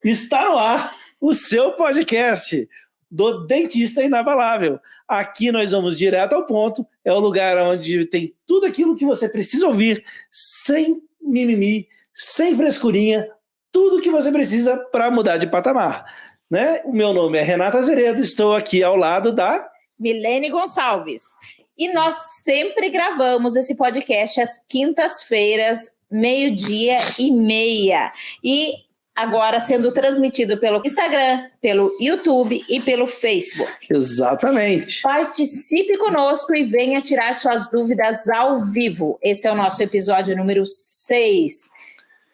Está no ar o seu podcast do Dentista Inabalável. Aqui nós vamos direto ao ponto, é o lugar onde tem tudo aquilo que você precisa ouvir, sem mimimi, sem frescurinha, tudo que você precisa para mudar de patamar. Né? O meu nome é Renata Azeredo, estou aqui ao lado da Milene Gonçalves. E nós sempre gravamos esse podcast às quintas-feiras, 12:30. E agora sendo transmitido pelo Instagram, pelo YouTube e pelo Facebook. Exatamente. Participe conosco e venha tirar suas dúvidas ao vivo. Esse é o nosso episódio número 6.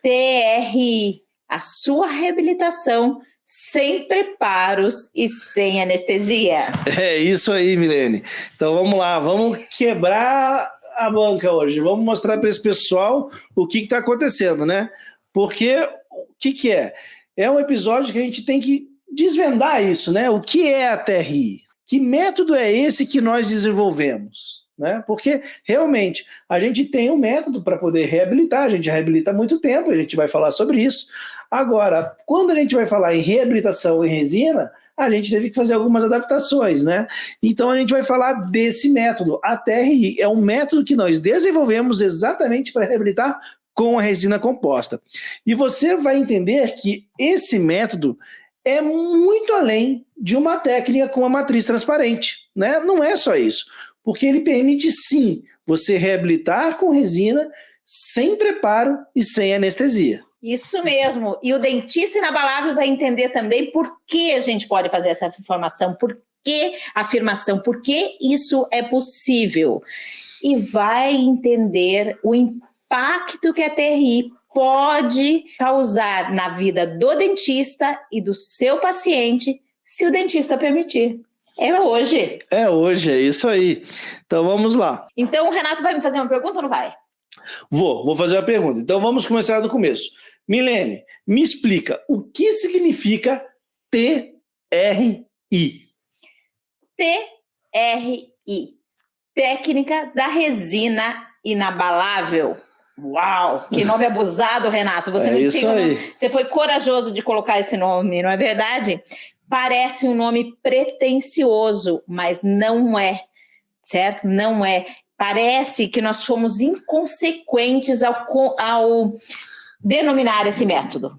TRI, a sua reabilitação sem preparos e sem anestesia. É isso aí, Milene. Então vamos lá, vamos quebrar a banca hoje. Vamos mostrar para esse pessoal o que está acontecendo, né? Porque o que é? É um episódio que a gente tem que desvendar isso, né? O que é a TRI? Que método é esse que nós desenvolvemos? Né? Porque realmente a gente tem um método para poder reabilitar, a gente reabilita há muito tempo, a gente vai falar sobre isso. Agora, quando a gente vai falar em reabilitação em resina, a gente teve que fazer algumas adaptações, né? Então a gente vai falar desse método. A TRI é um método que nós desenvolvemos exatamente para reabilitar com a resina composta. E você vai entender que esse método é muito além de uma técnica com a matriz transparente, né? Não é só isso, porque ele permite sim você reabilitar com resina sem preparo e sem anestesia. Isso mesmo, e o dentista inabalável vai entender também por que a gente pode fazer essa afirmação, por que afirmação, por que isso é possível. E vai entender o impacto que a TRI pode causar na vida do dentista e do seu paciente, se o dentista permitir. É hoje. É hoje, é isso aí. Então vamos lá. Então o Renato vai me fazer uma pergunta ou não vai? Vou fazer uma pergunta. Então vamos começar do começo. Milene, me explica o que significa TRI? TRI, técnica da resina inabalável. Uau, que nome abusado, Renato. Você não isso aí. Você foi corajoso de colocar esse nome, não é verdade? Parece um nome pretensioso, mas não é, certo? Não é. Parece que nós fomos inconsequentes ao denominar esse método.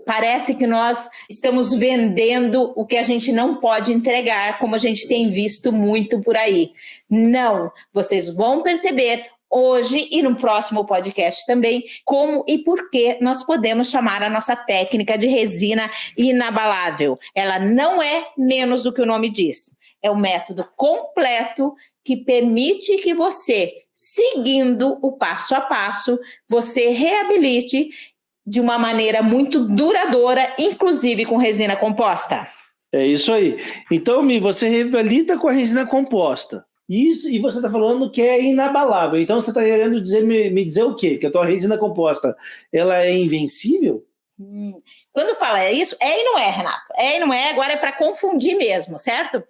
Parece que nós estamos vendendo o que a gente não pode entregar, como a gente tem visto muito por aí. Não, vocês vão perceber hoje e no próximo podcast também como e por que nós podemos chamar a nossa técnica de resina inabalável. Ela não é menos do que o nome diz. É um método completo que permite que você, seguindo o passo a passo, você reabilite de uma maneira muito duradoura, inclusive com resina composta. É isso aí. Então, Mi, você reabilita com a resina composta. Isso, e você está falando que é inabalável. Então, você está querendo me dizer o quê? Que a tua resina composta ela é invencível? Quando fala isso, é e não é, Renato. É e não é, agora é para confundir mesmo, certo?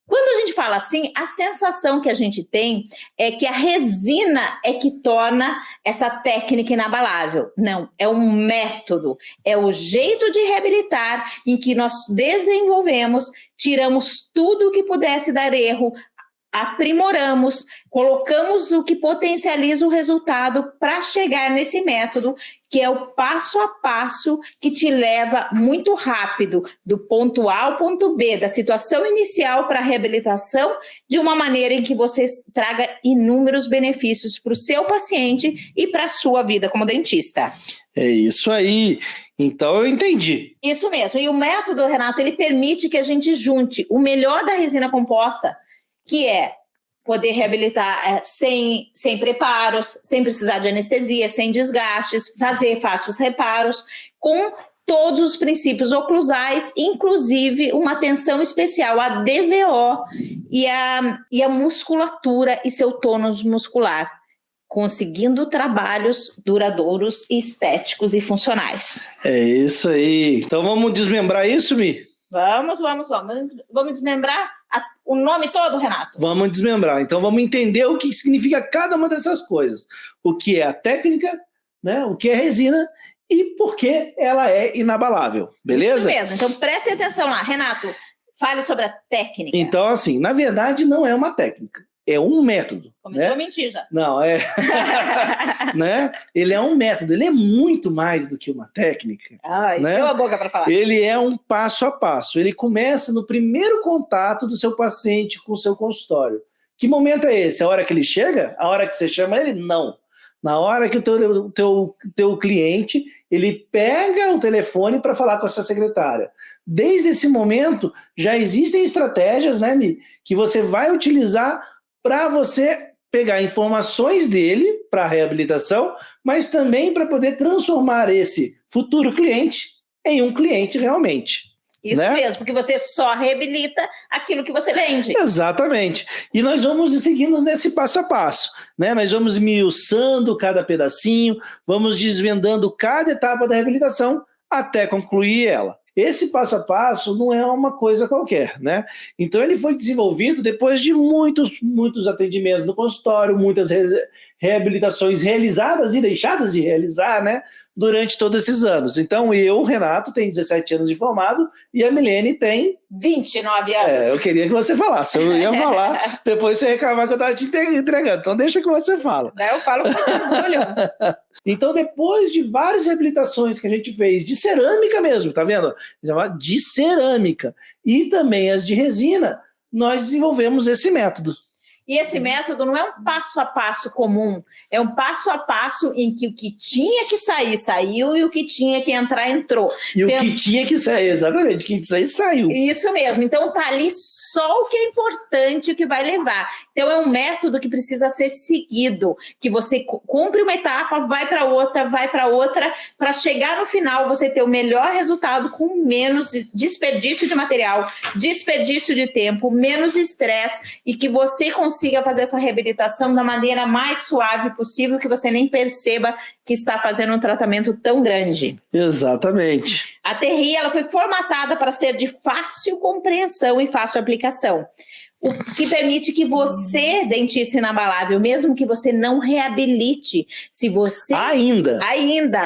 Quando a gente fala assim, a sensação que a gente tem é que a resina é que torna essa técnica inabalável. Não, é um método, é o jeito de reabilitar em que nós desenvolvemos, tiramos tudo o que pudesse dar erro, aprimoramos, colocamos o que potencializa o resultado para chegar nesse método, que é o passo a passo que te leva muito rápido do ponto A ao ponto B, da situação inicial para a reabilitação, de uma maneira em que você traga inúmeros benefícios para o seu paciente e para a sua vida como dentista. É isso aí. Então eu entendi. Isso mesmo. E o método, Renato, ele permite que a gente junte o melhor da resina composta, que é poder reabilitar sem preparos, sem precisar de anestesia, sem desgastes, fazer fáceis reparos, com todos os princípios oclusais, inclusive uma atenção especial à DVO e à musculatura e seu tônus muscular, conseguindo trabalhos duradouros, estéticos e funcionais. É isso aí. Então vamos desmembrar isso, Mi? Vamos desmembrar o nome todo, Renato? Vamos desmembrar. Então vamos entender o que significa cada uma dessas coisas. O que é a técnica, né? O que é resina e porque ela é inabalável, beleza? Isso mesmo, então prestem atenção lá. Renato, fale sobre a técnica. Então, assim, na verdade não é uma técnica, é um método. Começou né? a mentir já. Não, né? Ele é um método, ele é muito mais do que uma técnica. Encheu né? a boca para falar. Ele é um passo a passo, ele começa no primeiro contato do seu paciente com o seu consultório. Que momento é esse? A hora que ele chega? A hora que você chama ele? Não. Na hora que o teu cliente, ele pega o telefone para falar com a sua secretária. Desde esse momento, já existem estratégias, né, Mi, que você vai utilizar para você pegar informações dele para a reabilitação, mas também para poder transformar esse futuro cliente em um cliente realmente. Isso né? mesmo, porque você só reabilita aquilo que você vende. Exatamente. E nós vamos seguindo nesse passo a passo. Né? Nós vamos esmiuçando cada pedacinho, vamos desvendando cada etapa da reabilitação até concluir ela. Esse passo a passo não é uma coisa qualquer, né? Então ele foi desenvolvido depois de muitos atendimentos no consultório, muitas reabilitações realizadas e deixadas de realizar, né? Durante todos esses anos. Então eu, Renato, tenho 17 anos de formado e a Milene tem 29 anos. Eu queria que você falasse, eu ia falar, depois você reclamar que eu estava te entregando, então deixa que você fala. Eu falo com muito orgulho. Então, depois de várias reabilitações que a gente fez, de cerâmica mesmo, tá vendo? De cerâmica, e também as de resina, nós desenvolvemos esse método. E esse método não é um passo a passo comum, é um passo a passo em que o que tinha que sair, saiu, e o que tinha que entrar, entrou. E o que tinha que sair, exatamente, o que sair, saiu. Isso mesmo, então tá ali só o que é importante, o que vai levar. Então é um método que precisa ser seguido, que você cumpre uma etapa, vai para outra, para chegar no final você ter o melhor resultado com menos desperdício de material, desperdício de tempo, menos estresse, e que você consiga fazer essa reabilitação da maneira mais suave possível, que você nem perceba que está fazendo um tratamento tão grande. Exatamente. A Terri, ela foi formatada para ser de fácil compreensão e fácil aplicação, o que permite que você, dentista inabalável, mesmo que você não reabilite, se você... Ainda,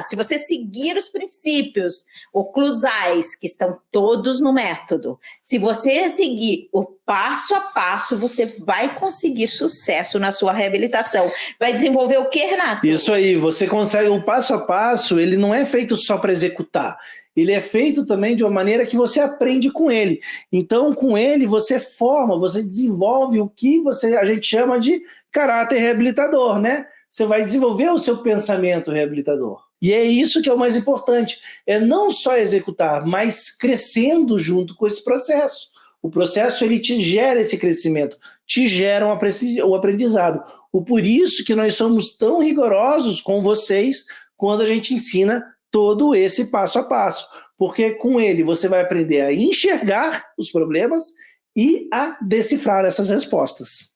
se você seguir os princípios oclusais, que estão todos no método, se você seguir o passo a passo, você vai conseguir sucesso na sua reabilitação. Vai desenvolver o que, Renato? Isso aí, você consegue, o passo a passo, ele não é feito só para executar. Ele é feito também de uma maneira que você aprende com ele. Então, com ele, você forma, você desenvolve o que a gente chama de caráter reabilitador, né? Você vai desenvolver o seu pensamento reabilitador. E é isso que é o mais importante. É não só executar, mas crescendo junto com esse processo. O processo, ele te gera esse crescimento, te gera um aprendizado. Por isso que nós somos tão rigorosos com vocês quando a gente ensina todo esse passo a passo, porque com ele você vai aprender a enxergar os problemas e a decifrar essas respostas.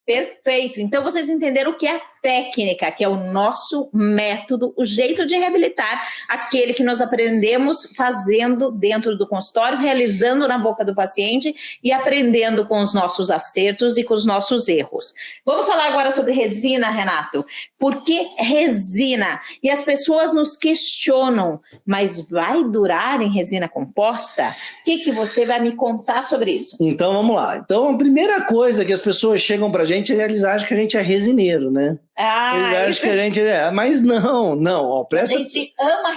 Perfeito. Então vocês entenderam o que é técnica, que é o nosso método, o jeito de reabilitar, aquele que nós aprendemos fazendo dentro do consultório, realizando na boca do paciente e aprendendo com os nossos acertos e com os nossos erros. Vamos falar agora sobre resina, Renato. Por que resina? E as pessoas nos questionam, mas vai durar em resina composta? O que você vai me contar sobre isso? Então vamos lá. Então a primeira coisa que as pessoas chegam pra gente, eles acham que a gente é resineiro, né? Eles acham que a gente mas não, ó, presta... A gente ama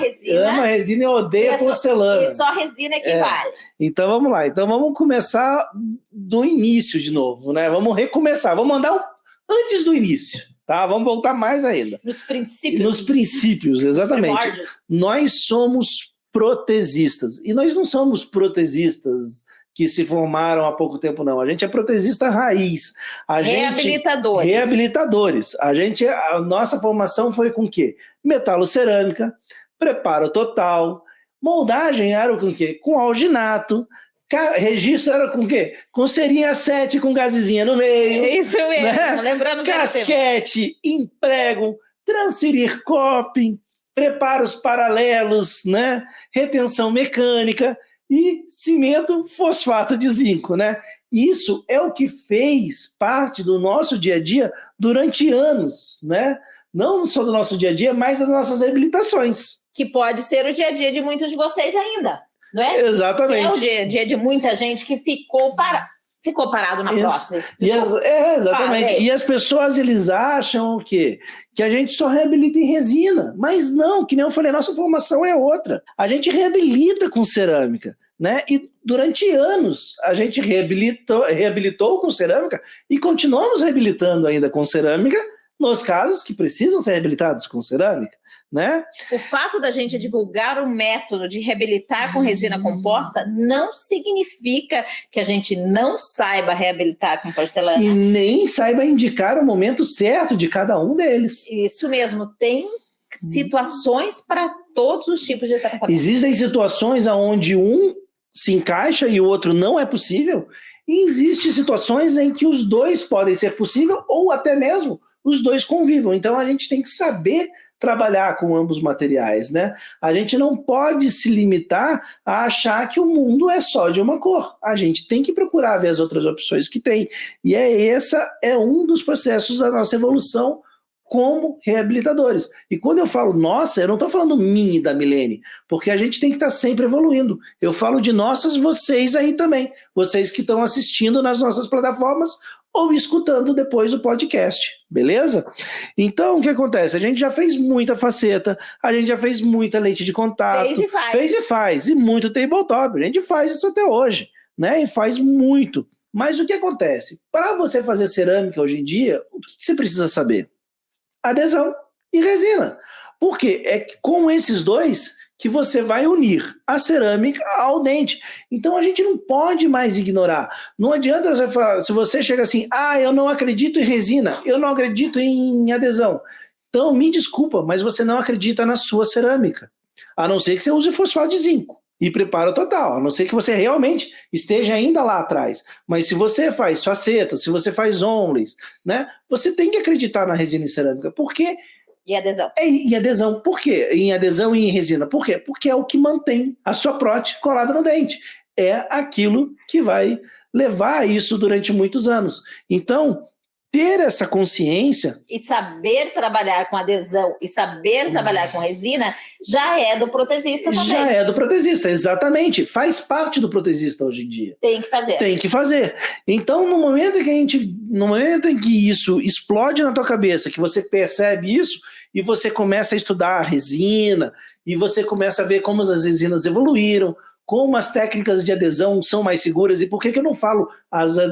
resina e odeia porcelana. E só resina que vale. Então vamos lá, então vamos começar do início de novo, né? Vamos recomeçar, vamos andar antes do início, tá? Vamos voltar mais ainda. Nos princípios. Nos princípios, exatamente. Nós somos protesistas, e nós não somos protesistas que se formaram há pouco tempo, não. A gente é protesista raiz. Reabilitadores. A nossa formação foi com o quê? Metalocerâmica, preparo total, moldagem era com o quê? Com alginato, registro era com o quê? Com cerinha 7 com gazezinha no meio. Isso mesmo, né? Lembrando casquete, emprego, transferir coping, preparos paralelos, né? Retenção mecânica e cimento fosfato de zinco, né? Isso é o que fez parte do nosso dia a dia durante anos, né? Não só do nosso dia a dia, mas das nossas reabilitações. que pode ser o dia a dia de muitos de vocês ainda, não é? Exatamente. É o dia a dia de muita gente que ficou parado na prótese. Exatamente. E as pessoas, eles acham o quê? Que a gente só reabilita em resina. Mas não, que nem eu falei, nossa formação é outra. A gente reabilita com cerâmica, né? E durante anos a gente reabilitou com cerâmica e continuamos reabilitando ainda com cerâmica nos casos que precisam ser reabilitados com cerâmica, né? O fato da gente divulgar o método de reabilitar com resina composta não significa que a gente não saiba reabilitar com porcelana. E nem saiba indicar o momento certo de cada um deles. Isso mesmo, tem situações para todos os tipos de tratamento. Existem situações onde um se encaixa e o outro não é possível, e existem situações em que os dois podem ser possível ou até mesmo os dois convivam. Então a gente tem que saber trabalhar com ambos materiais, né? A gente não pode se limitar a achar que o mundo é só de uma cor. A gente tem que procurar ver as outras opções que tem. E essa é um dos processos da nossa evolução como reabilitadores. E quando eu falo nossa, eu não estou falando minha e da Milene, porque a gente tem que estar sempre evoluindo. Eu falo de nossas, vocês aí também, vocês que estão assistindo nas nossas plataformas ou escutando depois o podcast, beleza? Então, o que acontece? A gente já fez muita faceta, a gente já fez muita lente de contato. Fez e faz. E muito tabletop. A gente faz isso até hoje, né? E faz muito. Mas o que acontece? Para você fazer cerâmica hoje em dia, o que você precisa saber? Adesão e resina. Por quê? É com esses dois que você vai unir a cerâmica ao dente. Então a gente não pode mais ignorar. Não adianta você falar, se você chega assim, eu não acredito em resina, eu não acredito em adesão. Então me desculpa, mas você não acredita na sua cerâmica. A não ser que você use fosfato de zinco e preparo total, a não ser que você realmente esteja ainda lá atrás. Mas se você faz facetas, se você faz onleys, né, você tem que acreditar na resina e cerâmica. Por quê? E adesão. E adesão. Por quê? Em adesão e em resina. Por quê? Porque é o que mantém a sua prótese colada no dente. É aquilo que vai levar isso durante muitos anos. Então, ter essa consciência... E saber trabalhar com adesão e saber trabalhar com resina já é do protesista também. Já é do protesista, exatamente. Faz parte do protesista hoje em dia. Tem que fazer. Tem que fazer. Então, no momento em que isso explode na tua cabeça, que você percebe isso, e você começa a estudar a resina, e você começa a ver como as resinas evoluíram, como as técnicas de adesão são mais seguras. E por que eu não falo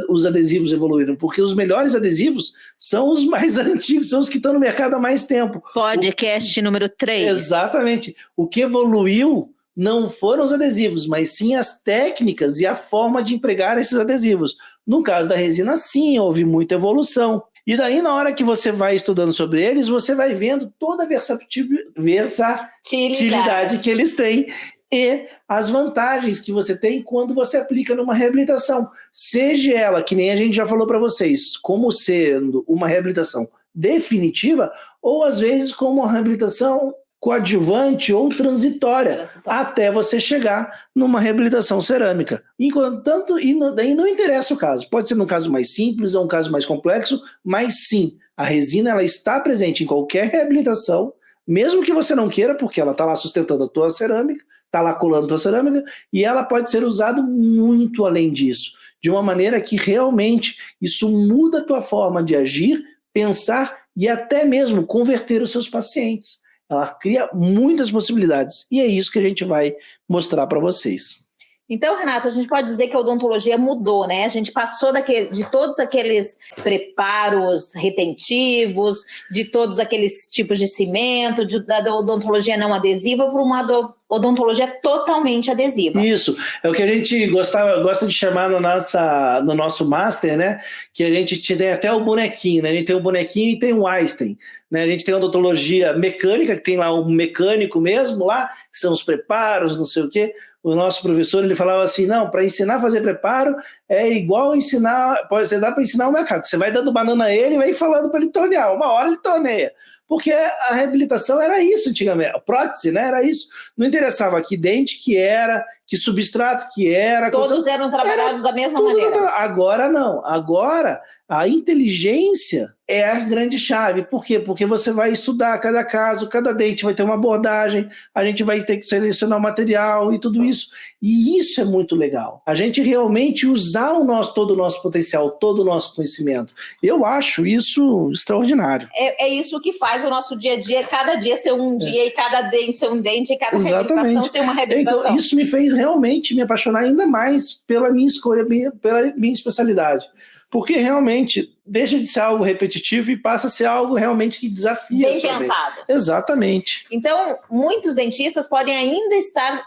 os adesivos evoluíram? Porque os melhores adesivos são os mais antigos, são os que estão no mercado há mais tempo. Podcast número 3. Exatamente. O que evoluiu não foram os adesivos, mas sim as técnicas e a forma de empregar esses adesivos. No caso da resina, sim, houve muita evolução. E daí, na hora que você vai estudando sobre eles, você vai vendo toda a versatilidade que eles têm e as vantagens que você tem quando você aplica numa reabilitação. Seja ela, que nem a gente já falou para vocês, como sendo uma reabilitação definitiva, ou às vezes como uma reabilitação coadjuvante ou transitória, até você chegar numa reabilitação cerâmica. Enquanto, e daí não interessa o caso, pode ser num caso mais simples ou um caso mais complexo, mas sim, a resina ela está presente em qualquer reabilitação, mesmo que você não queira, porque ela está lá sustentando a tua cerâmica, está lá colando a tua cerâmica, e ela pode ser usada muito além disso, de uma maneira que realmente isso muda a tua forma de agir, pensar e até mesmo converter os seus pacientes. Ela cria muitas possibilidades, e é isso que a gente vai mostrar para vocês. Então, Renato, a gente pode dizer que a odontologia mudou, né? A gente passou de todos aqueles preparos retentivos, de todos aqueles tipos de cimento, da odontologia não adesiva para uma odontologia totalmente adesiva. Isso, é o que a gente gosta de chamar no nosso master, né? Que a gente tem até o bonequinho, né? A gente tem o bonequinho e tem o Einstein, né? A gente tem a odontologia mecânica, que tem lá o mecânico mesmo lá, que são os preparos, não sei o quê. O nosso professor, ele falava assim, não, para ensinar a fazer preparo é igual ensinar, pode dar para ensinar o macaco. Você vai dando banana a ele e vai falando para ele tornear. Uma hora ele torneia. Porque a reabilitação era isso antigamente, a prótese, né, era isso. Não interessava que dente que era, que substrato que era. Todos eram trabalhados da mesma maneira. Agora não. Agora a inteligência é a grande chave. Por quê? Porque você vai estudar cada caso, cada dente vai ter uma abordagem, a gente vai ter que selecionar o material e tudo isso. E isso é muito legal. A gente realmente usar todo o nosso potencial, todo o nosso conhecimento. Eu acho isso extraordinário. É isso que faz o nosso dia a dia, cada dia ser um dia, e cada dente ser um dente, e cada reabilitação ser uma reabilitação. Então, isso me fez realmente me apaixonar ainda mais pela minha escolha, pela minha especialidade. Porque realmente deixa de ser algo repetitivo e passa a ser algo realmente que desafia. Bem pensado. Exatamente. Então, muitos dentistas podem ainda estar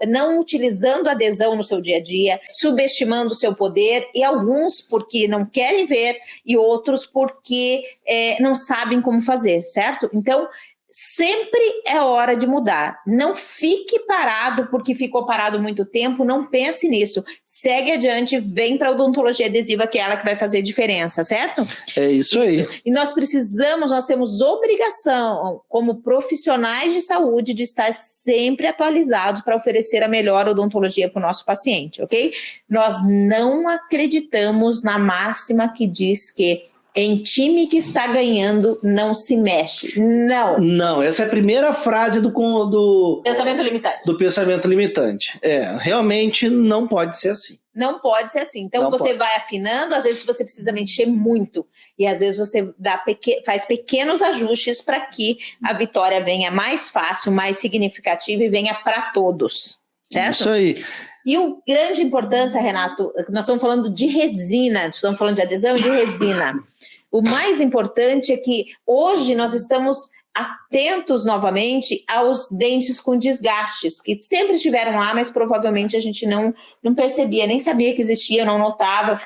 não utilizando adesão no seu dia a dia, subestimando o seu poder, e alguns porque não querem ver e outros porque não sabem como fazer, certo? Então, sempre é hora de mudar. Não fique parado porque ficou parado muito tempo, não pense nisso. Segue adiante, vem para a odontologia adesiva, que é ela que vai fazer diferença, certo? É isso aí. E nós temos obrigação, como profissionais de saúde, de estar sempre atualizados para oferecer a melhor odontologia para o nosso paciente, ok? Nós não acreditamos na máxima que diz que em time que está ganhando, não se mexe. Não. Não, essa é a primeira frase do pensamento limitante. Do pensamento limitante. Realmente não pode ser assim. Não pode ser assim. Então, você vai afinando, às vezes você precisa mexer muito, e às vezes você faz pequenos ajustes para que a vitória venha mais fácil, mais significativa e venha para todos. Certo? Isso aí. E o grande importância, Renato, nós estamos falando de resina, estamos falando de adesão e de resina. O mais importante é que hoje nós estamos atentos novamente aos dentes com desgastes, que sempre estiveram lá, mas provavelmente a gente não percebia, nem sabia que existia, não notava,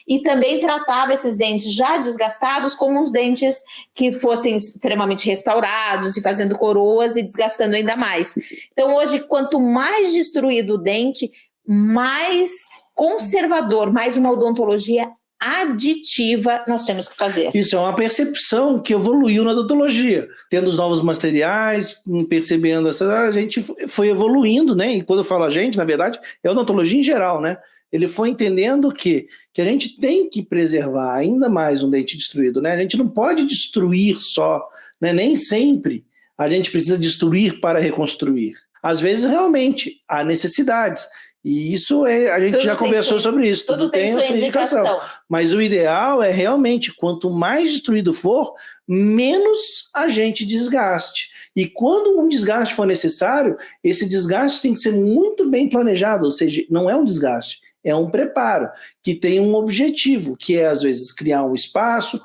e também tratava esses dentes já desgastados como uns dentes que fossem extremamente restaurados e fazendo coroas e desgastando ainda mais. Então hoje, quanto mais destruído o dente, mais conservador, mais uma odontologia aditiva nós temos que fazer. Isso é uma percepção que evoluiu na odontologia, tendo os novos materiais, percebendo a gente foi evoluindo, né? E quando eu falo a gente, na verdade, é a odontologia em geral, né? Ele foi entendendo que a gente tem que preservar ainda mais um dente destruído, né? A gente não pode destruir só, né? Nem sempre a gente precisa destruir para reconstruir. Às vezes, realmente, há necessidades. E isso a gente já conversou sobre isso. Tudo tem a sua indicação. Mas o ideal é realmente, quanto mais destruído for, menos a gente desgaste. E quando um desgaste for necessário, esse desgaste tem que ser muito bem planejado, ou seja, não é um desgaste, é um preparo, que tem um objetivo, que é, às vezes, criar um espaço,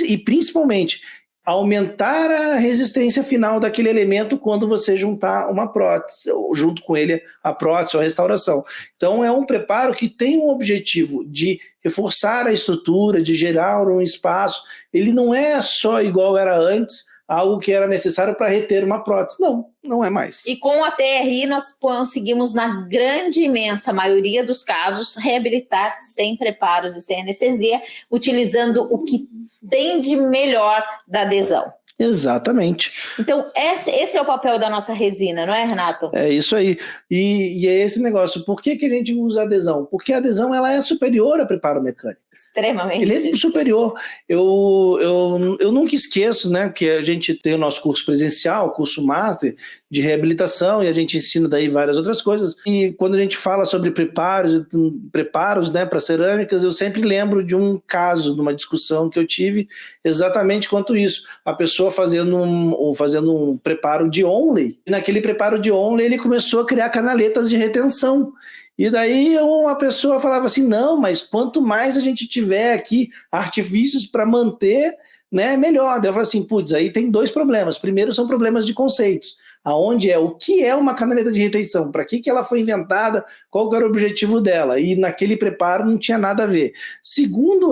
e principalmente aumentar a resistência final daquele elemento quando você juntar uma prótese, ou junto com ele a prótese ou a restauração. Então é um preparo que tem um objetivo de reforçar a estrutura, de gerar um espaço. Ele não é só igual era antes, algo que era necessário para reter uma prótese. Não é mais. E com a TRI nós conseguimos, na grande, imensa maioria dos casos, reabilitar sem preparos e sem anestesia, utilizando o que tem de melhor da adesão. Exatamente. Então, esse é o papel da nossa resina, não é, Renato? É isso aí. E é esse negócio. Por que a gente usa adesão? Porque a adesão ela é superior ao preparo mecânico. Extremamente. Ele é superior. Eu nunca esqueço, né, que a gente tem o nosso curso presencial, curso master de reabilitação, e a gente ensina daí várias outras coisas. E quando a gente fala sobre preparos, né, para cerâmicas, eu sempre lembro de um caso, de uma discussão que eu tive exatamente quanto isso. A pessoa fazendo um preparo de onley, e naquele preparo de onley ele começou a criar canaletas de retenção. E daí uma pessoa falava assim, não, mas quanto mais a gente tiver aqui artifícios para manter, né, melhor. Daí eu falei assim, putz, aí tem dois problemas. Primeiro são problemas de conceitos, aonde o que é uma canaleta de retenção, para que ela foi inventada, qual que era o objetivo dela, e naquele preparo não tinha nada a ver. Segundo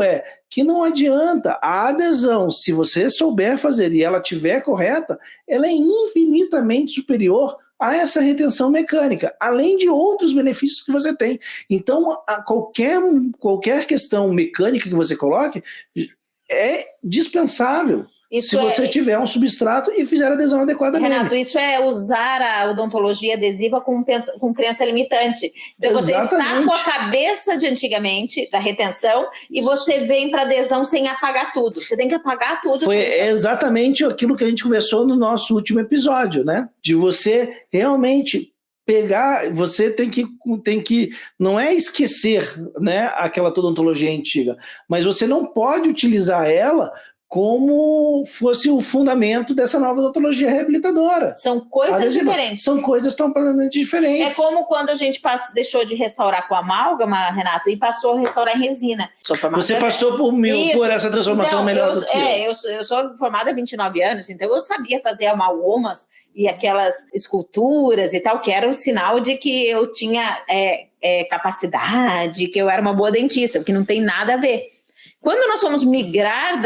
que não adianta, a adesão, se você souber fazer e ela estiver correta, ela é infinitamente superior a essa retenção mecânica, além de outros benefícios que você tem. Então, qualquer questão mecânica que você coloque é dispensável. se você tiver um substrato e fizer a adesão adequada nele. Renato, isso é usar a odontologia adesiva com crença limitante. Então, você está com a cabeça de antigamente, da retenção, e você vem para adesão sem apagar tudo. Você tem que apagar tudo. Foi exatamente aquilo que a gente conversou no nosso último episódio, né? De você realmente pegar, você tem que não é esquecer, né, aquela odontologia antiga, mas você não pode utilizar ela como fosse o fundamento dessa nova odontologia reabilitadora. São coisas diferentes. São coisas completamente diferentes. É como quando a gente deixou de restaurar com amálgama, Renato, e passou a restaurar em resina. Você passou por essa transformação então, melhor do que eu sou formada há 29 anos, então eu sabia fazer amalgamas e aquelas esculturas e tal, que era um sinal de que eu tinha capacidade, que eu era uma boa dentista, porque não tem nada a ver. Quando nós fomos migrar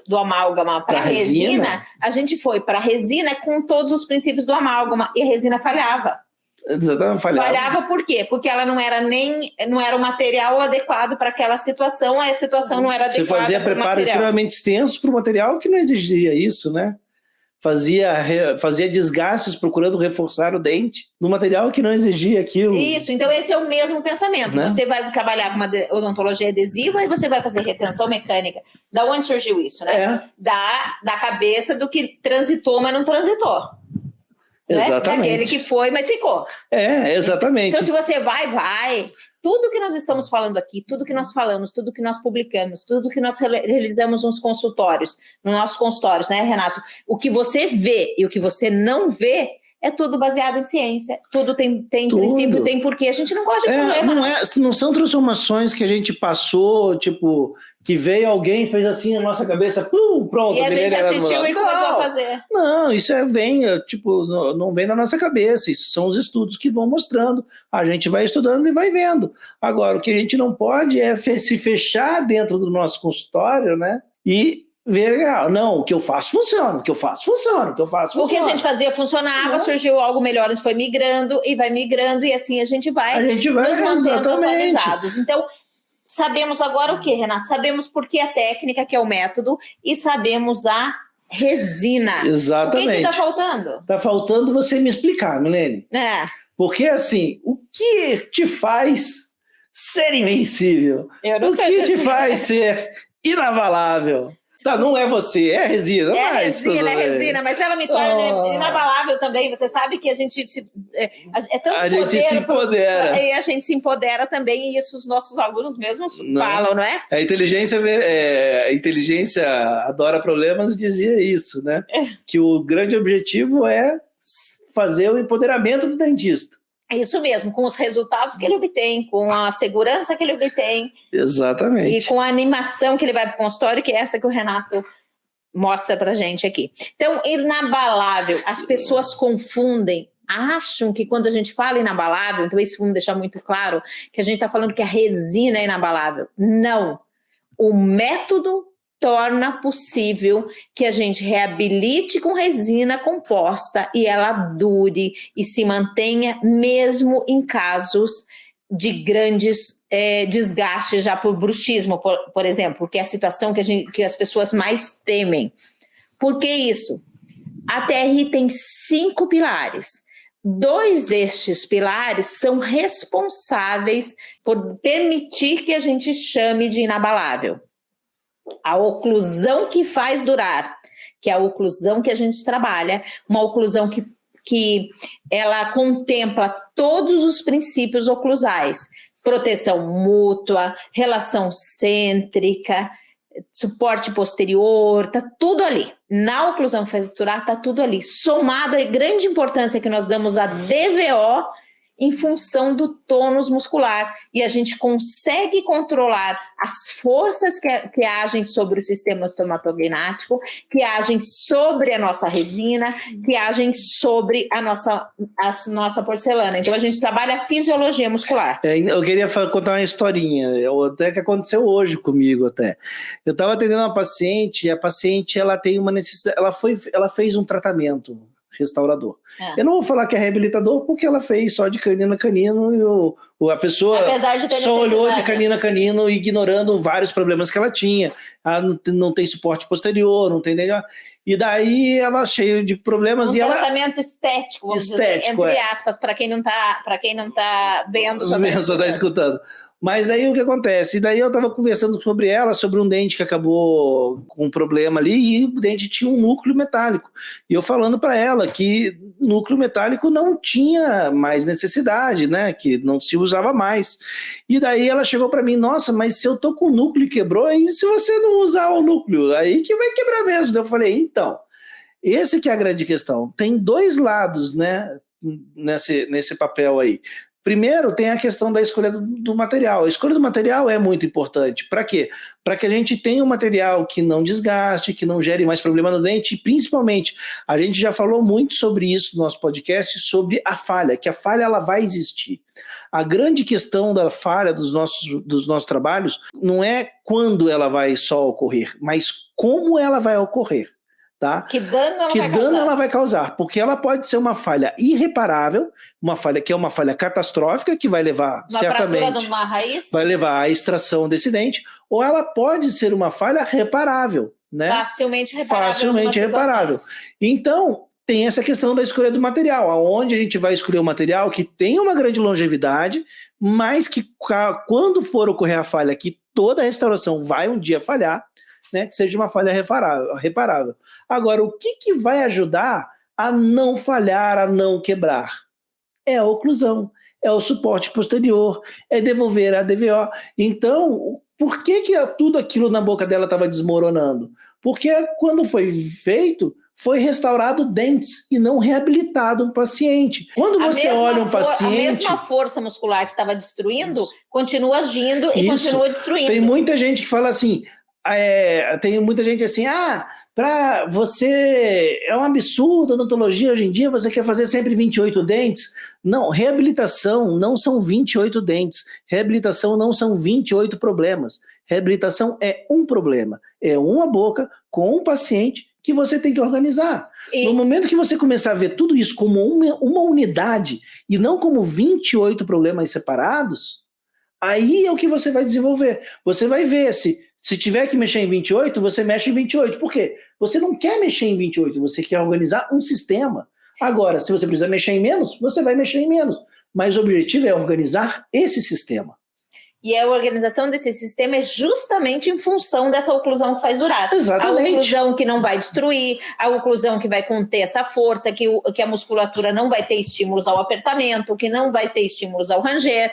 do amálgama para a resina, a gente foi para a resina com todos os princípios do amálgama e a resina falhava. Exatamente, falhava por quê? Porque ela não era o material adequado para aquela situação, a situação não era adequada. Você fazia preparo extremamente extenso para o material que não exigia isso, né? Fazia desgastes procurando reforçar o dente no material que não exigia aquilo. Isso, então esse é o mesmo pensamento. Né? Você vai trabalhar com uma odontologia adesiva e você vai fazer retenção mecânica. Da onde surgiu isso, né? Da cabeça do que transitou, mas não transitou. Exatamente. Né? Daquele que foi, mas ficou. Exatamente. Então, se você vai. Tudo que nós estamos falando aqui, tudo que nós falamos, tudo que nós publicamos, tudo que nós realizamos nos nossos consultórios, né, Renato? O que você vê e o que você não vê é tudo baseado em ciência. Tudo tem princípio, tem porquê. A gente não gosta de problema. Não são transformações que a gente passou, tipo, que veio alguém, fez assim na nossa cabeça, pronto. E a gente assistiu e começou a fazer. Não, isso não vem da nossa cabeça. Isso são os estudos que vão mostrando. A gente vai estudando e vai vendo. Agora, o que a gente não pode é se fechar dentro do nosso consultório, né? E ver, não, o que eu faço funciona, o que eu faço funciona, o que eu faço funciona. O que a gente fazia funcionava, surgiu algo melhor, a gente foi migrando, e assim a gente vai nos mantendo atualizados. Então, sabemos agora o que, Renato? Sabemos por que a técnica, que é o método, e sabemos a resina. Exatamente. O que está faltando? Está faltando você me explicar, Milene. Porque, assim, o que te faz ser invencível? O que te faz ser inabalável? Tá, não é você, é a resina. É resina, mas ela me torna inabalável também. Você sabe que a gente se empodera. E a gente se empodera também, e isso os nossos alunos mesmos falam, não é? A inteligência adora problemas, dizia isso, né? Que o grande objetivo é fazer o empoderamento do dentista. É isso mesmo, com os resultados que ele obtém, com a segurança que ele obtém. Exatamente. E com a animação que ele vai para o consultório, que é essa que o Renato mostra para a gente aqui. Então, inabalável, as pessoas confundem, acham que quando a gente fala inabalável, então isso vamos deixar muito claro, que a gente está falando que a resina é inabalável. Não. O método torna possível que a gente reabilite com resina composta e ela dure e se mantenha mesmo em casos de grandes desgastes já por bruxismo, por exemplo, que é a situação que as pessoas mais temem. Por que isso? A TRI tem 5 pilares. 2 destes pilares são responsáveis por permitir que a gente chame de inabalável. A oclusão que faz durar, que é a oclusão que a gente trabalha, uma oclusão que ela contempla todos os princípios oclusais, proteção mútua, relação cêntrica, suporte posterior, tá tudo ali. Na oclusão que faz durar, tá tudo ali, somado à grande importância que nós damos à DVO, em função do tônus muscular, e a gente consegue controlar as forças que agem sobre o sistema estomatognático, que agem sobre a nossa resina, que agem sobre a nossa porcelana. Então a gente trabalha a fisiologia muscular. Eu queria contar uma historinha, até que aconteceu hoje comigo até. Eu estava atendendo uma paciente, e a paciente ela tem uma necessidade, ela fez um tratamento restaurador. Eu não vou falar que é reabilitador porque ela fez só de canino a canino e a pessoa só olhou de canino a canino, ignorando vários problemas que ela tinha. Ela não tem suporte posterior, não tem nenhum... E daí ela cheia de problemas. Tratamento estético, vamos dizer, entre aspas, para quem não tá vendo, só está escutando. Mas daí o que acontece? E daí eu estava conversando sobre ela, sobre um dente que acabou com um problema ali, e o dente tinha um núcleo metálico. E eu falando para ela que núcleo metálico não tinha mais necessidade, né? Que não se usava mais. E daí ela chegou para mim, nossa, mas se eu tô com o núcleo e quebrou, e se você não usar o núcleo? Aí que vai quebrar mesmo. Eu falei, então, esse que é a grande questão. Tem dois lados, né? Nesse papel aí. Primeiro, tem a questão da escolha do material. A escolha do material é muito importante. Para quê? Para que a gente tenha um material que não desgaste, que não gere mais problema no dente, e principalmente, a gente já falou muito sobre isso no nosso podcast, sobre a falha, que a falha ela vai existir. A grande questão da falha dos nossos trabalhos não é quando ela vai só ocorrer, mas como ela vai ocorrer. Tá? Que dano ela vai causar? Porque ela pode ser uma falha irreparável, uma falha que é uma falha catastrófica, que vai levar, certamente, vai levar à extração desse dente, ou ela pode ser uma falha reparável, né? Facilmente reparável. Então, tem essa questão da escolha do material, aonde a gente vai escolher um material que tenha uma grande longevidade, mas que quando for ocorrer a falha, que toda a restauração vai um dia falhar, né, que seja uma falha reparável. Agora, o que vai ajudar a não falhar, a não quebrar? É a oclusão, é o suporte posterior, é devolver a DVO. Então, por que tudo aquilo na boca dela estava desmoronando? Porque quando foi feito, foi restaurado dentes e não reabilitado um paciente. Quando você olha um paciente... A mesma força muscular que estava destruindo, continua agindo e continua destruindo. Tem muita gente que fala assim... tem muita gente assim, para você é um absurdo a odontologia hoje em dia, você quer fazer sempre 28 dentes? Não, reabilitação não são 28 dentes, reabilitação não são 28 problemas, reabilitação é um problema, é uma boca com um paciente que você tem que organizar. No momento que você começar a ver tudo isso como uma unidade e não como 28 problemas separados, aí é o que você vai desenvolver. Você vai ver se tiver que mexer em 28, você mexe em 28. Por quê? Você não quer mexer em 28, você quer organizar um sistema. Agora, se você precisa mexer em menos, você vai mexer em menos. Mas o objetivo é organizar esse sistema. E a organização desse sistema é justamente em função dessa oclusão que faz durar. Exatamente. A oclusão que não vai destruir, a oclusão que vai conter essa força, que a musculatura não vai ter estímulos ao apertamento, que não vai ter estímulos ao ranger,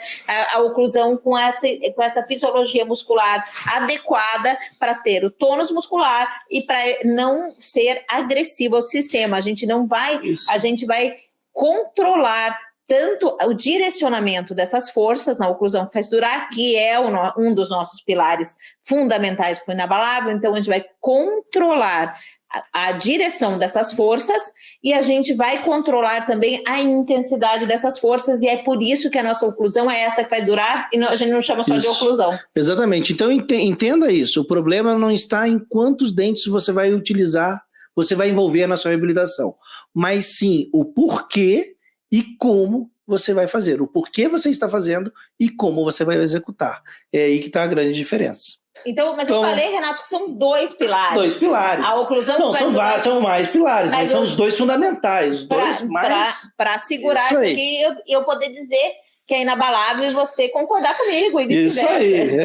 a oclusão com essa fisiologia muscular adequada para ter o tônus muscular e para não ser agressivo ao sistema. A gente vai controlar tanto o direcionamento dessas forças na oclusão que faz durar, que é um dos nossos pilares fundamentais para o inabalável. Então, a gente vai controlar a direção dessas forças e a gente vai controlar também a intensidade dessas forças, e é por isso que a nossa oclusão é essa que faz durar, e a gente não chama só de oclusão. Exatamente. Então, entenda isso. O problema não está em quantos dentes você vai utilizar, você vai envolver na sua reabilitação, mas sim o porquê e como você vai fazer, o porquê você está fazendo e como você vai executar. É aí que está a grande diferença. Então, eu falei, Renato, que são 2 pilares. 2 pilares. A oclusão não, são mais pilares, mas são os 2 fundamentais. Para segurar isso aqui, eu poder dizer que é inabalável e você concordar comigo. Isso aí,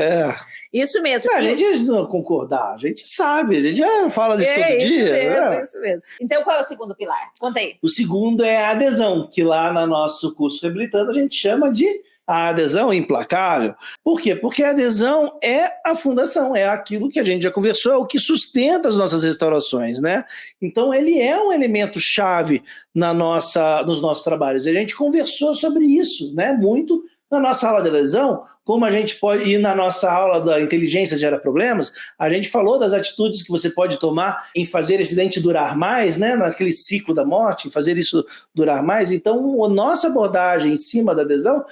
Isso mesmo. Não, a gente não concordar, a gente sabe, a gente já fala disso todo dia. Isso mesmo. Então, qual é o segundo pilar? Conta aí. O segundo é a adesão, que lá no nosso curso Reabilitando a gente chama de a adesão implacável. Por quê? Porque a adesão é a fundação, é aquilo que a gente já conversou, é o que sustenta as nossas restaurações, né? Então, ele é um elemento chave nos nossos trabalhos. A gente conversou sobre isso, né? Muito na nossa aula de adesão, como a gente pode, e na nossa aula da inteligência gera problemas, a gente falou das atitudes que você pode tomar em fazer esse dente durar mais, né, naquele ciclo da morte, em fazer isso durar mais. Então, a nossa abordagem em cima da adesão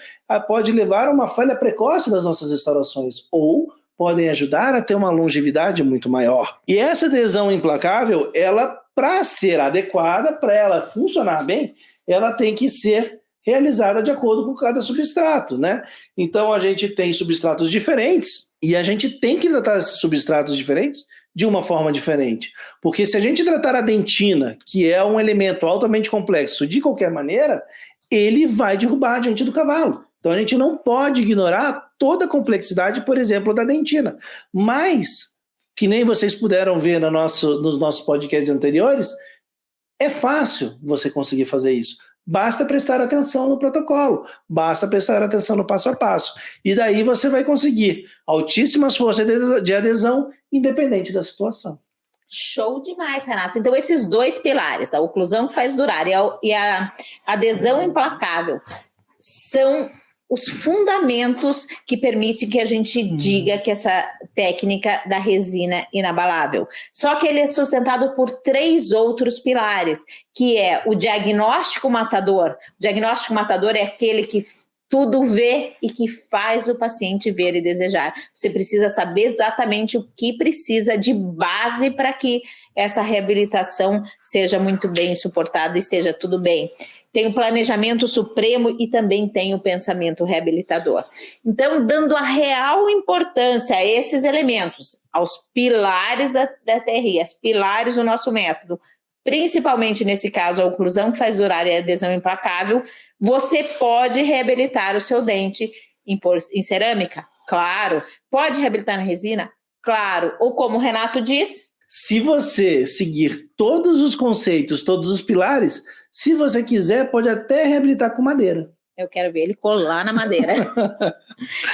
pode levar a uma falha precoce das nossas restaurações, ou podem ajudar a ter uma longevidade muito maior. E essa adesão implacável, ela para ser adequada, para ela funcionar bem, ela tem que ser realizada de acordo com cada substrato, né? Então a gente tem substratos diferentes e a gente tem que tratar esses substratos diferentes de uma forma diferente. Porque se a gente tratar a dentina, que é um elemento altamente complexo, de qualquer maneira, ele vai derrubar a gente do cavalo. Então a gente não pode ignorar toda a complexidade, por exemplo, da dentina. Mas, que nem vocês puderam ver nos nossos podcasts anteriores, é fácil você conseguir fazer isso. Basta prestar atenção no protocolo, basta prestar atenção no passo a passo. E daí você vai conseguir altíssimas forças de adesão, independente da situação. Show demais, Renato. Então, esses dois pilares, a oclusão que faz durar e a adesão implacável, são os fundamentos que permitem que a gente diga que essa técnica da resina inabalável. Só que ele é sustentado por 3 outros pilares, que é o diagnóstico matador. O diagnóstico matador é aquele que tudo vê e que faz o paciente ver e desejar. Você precisa saber exatamente o que precisa de base para que essa reabilitação seja muito bem suportada e esteja tudo bem. Tem o planejamento supremo e também tem o pensamento reabilitador. Então, dando a real importância a esses elementos, aos pilares da TRI, as pilares do nosso método, principalmente nesse caso a oclusão que faz durar e a adesão implacável, você pode reabilitar o seu dente em cerâmica? Claro. Pode reabilitar na resina? Claro. Ou como o Renato diz... Se você seguir todos os conceitos, todos os pilares, se você quiser, pode até reabilitar com madeira. Eu quero ver ele colar na madeira.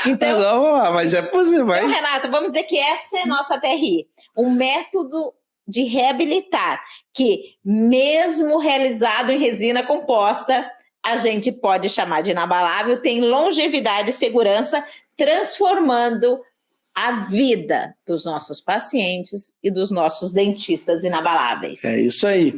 Então, vamos lá, mas é possível. Então, Renato, vamos dizer que essa é a nossa TRI. Um método de reabilitar que, mesmo realizado em resina composta, a gente pode chamar de inabalável, tem longevidade e segurança, transformando a vida dos nossos pacientes e dos nossos dentistas inabaláveis. É isso aí.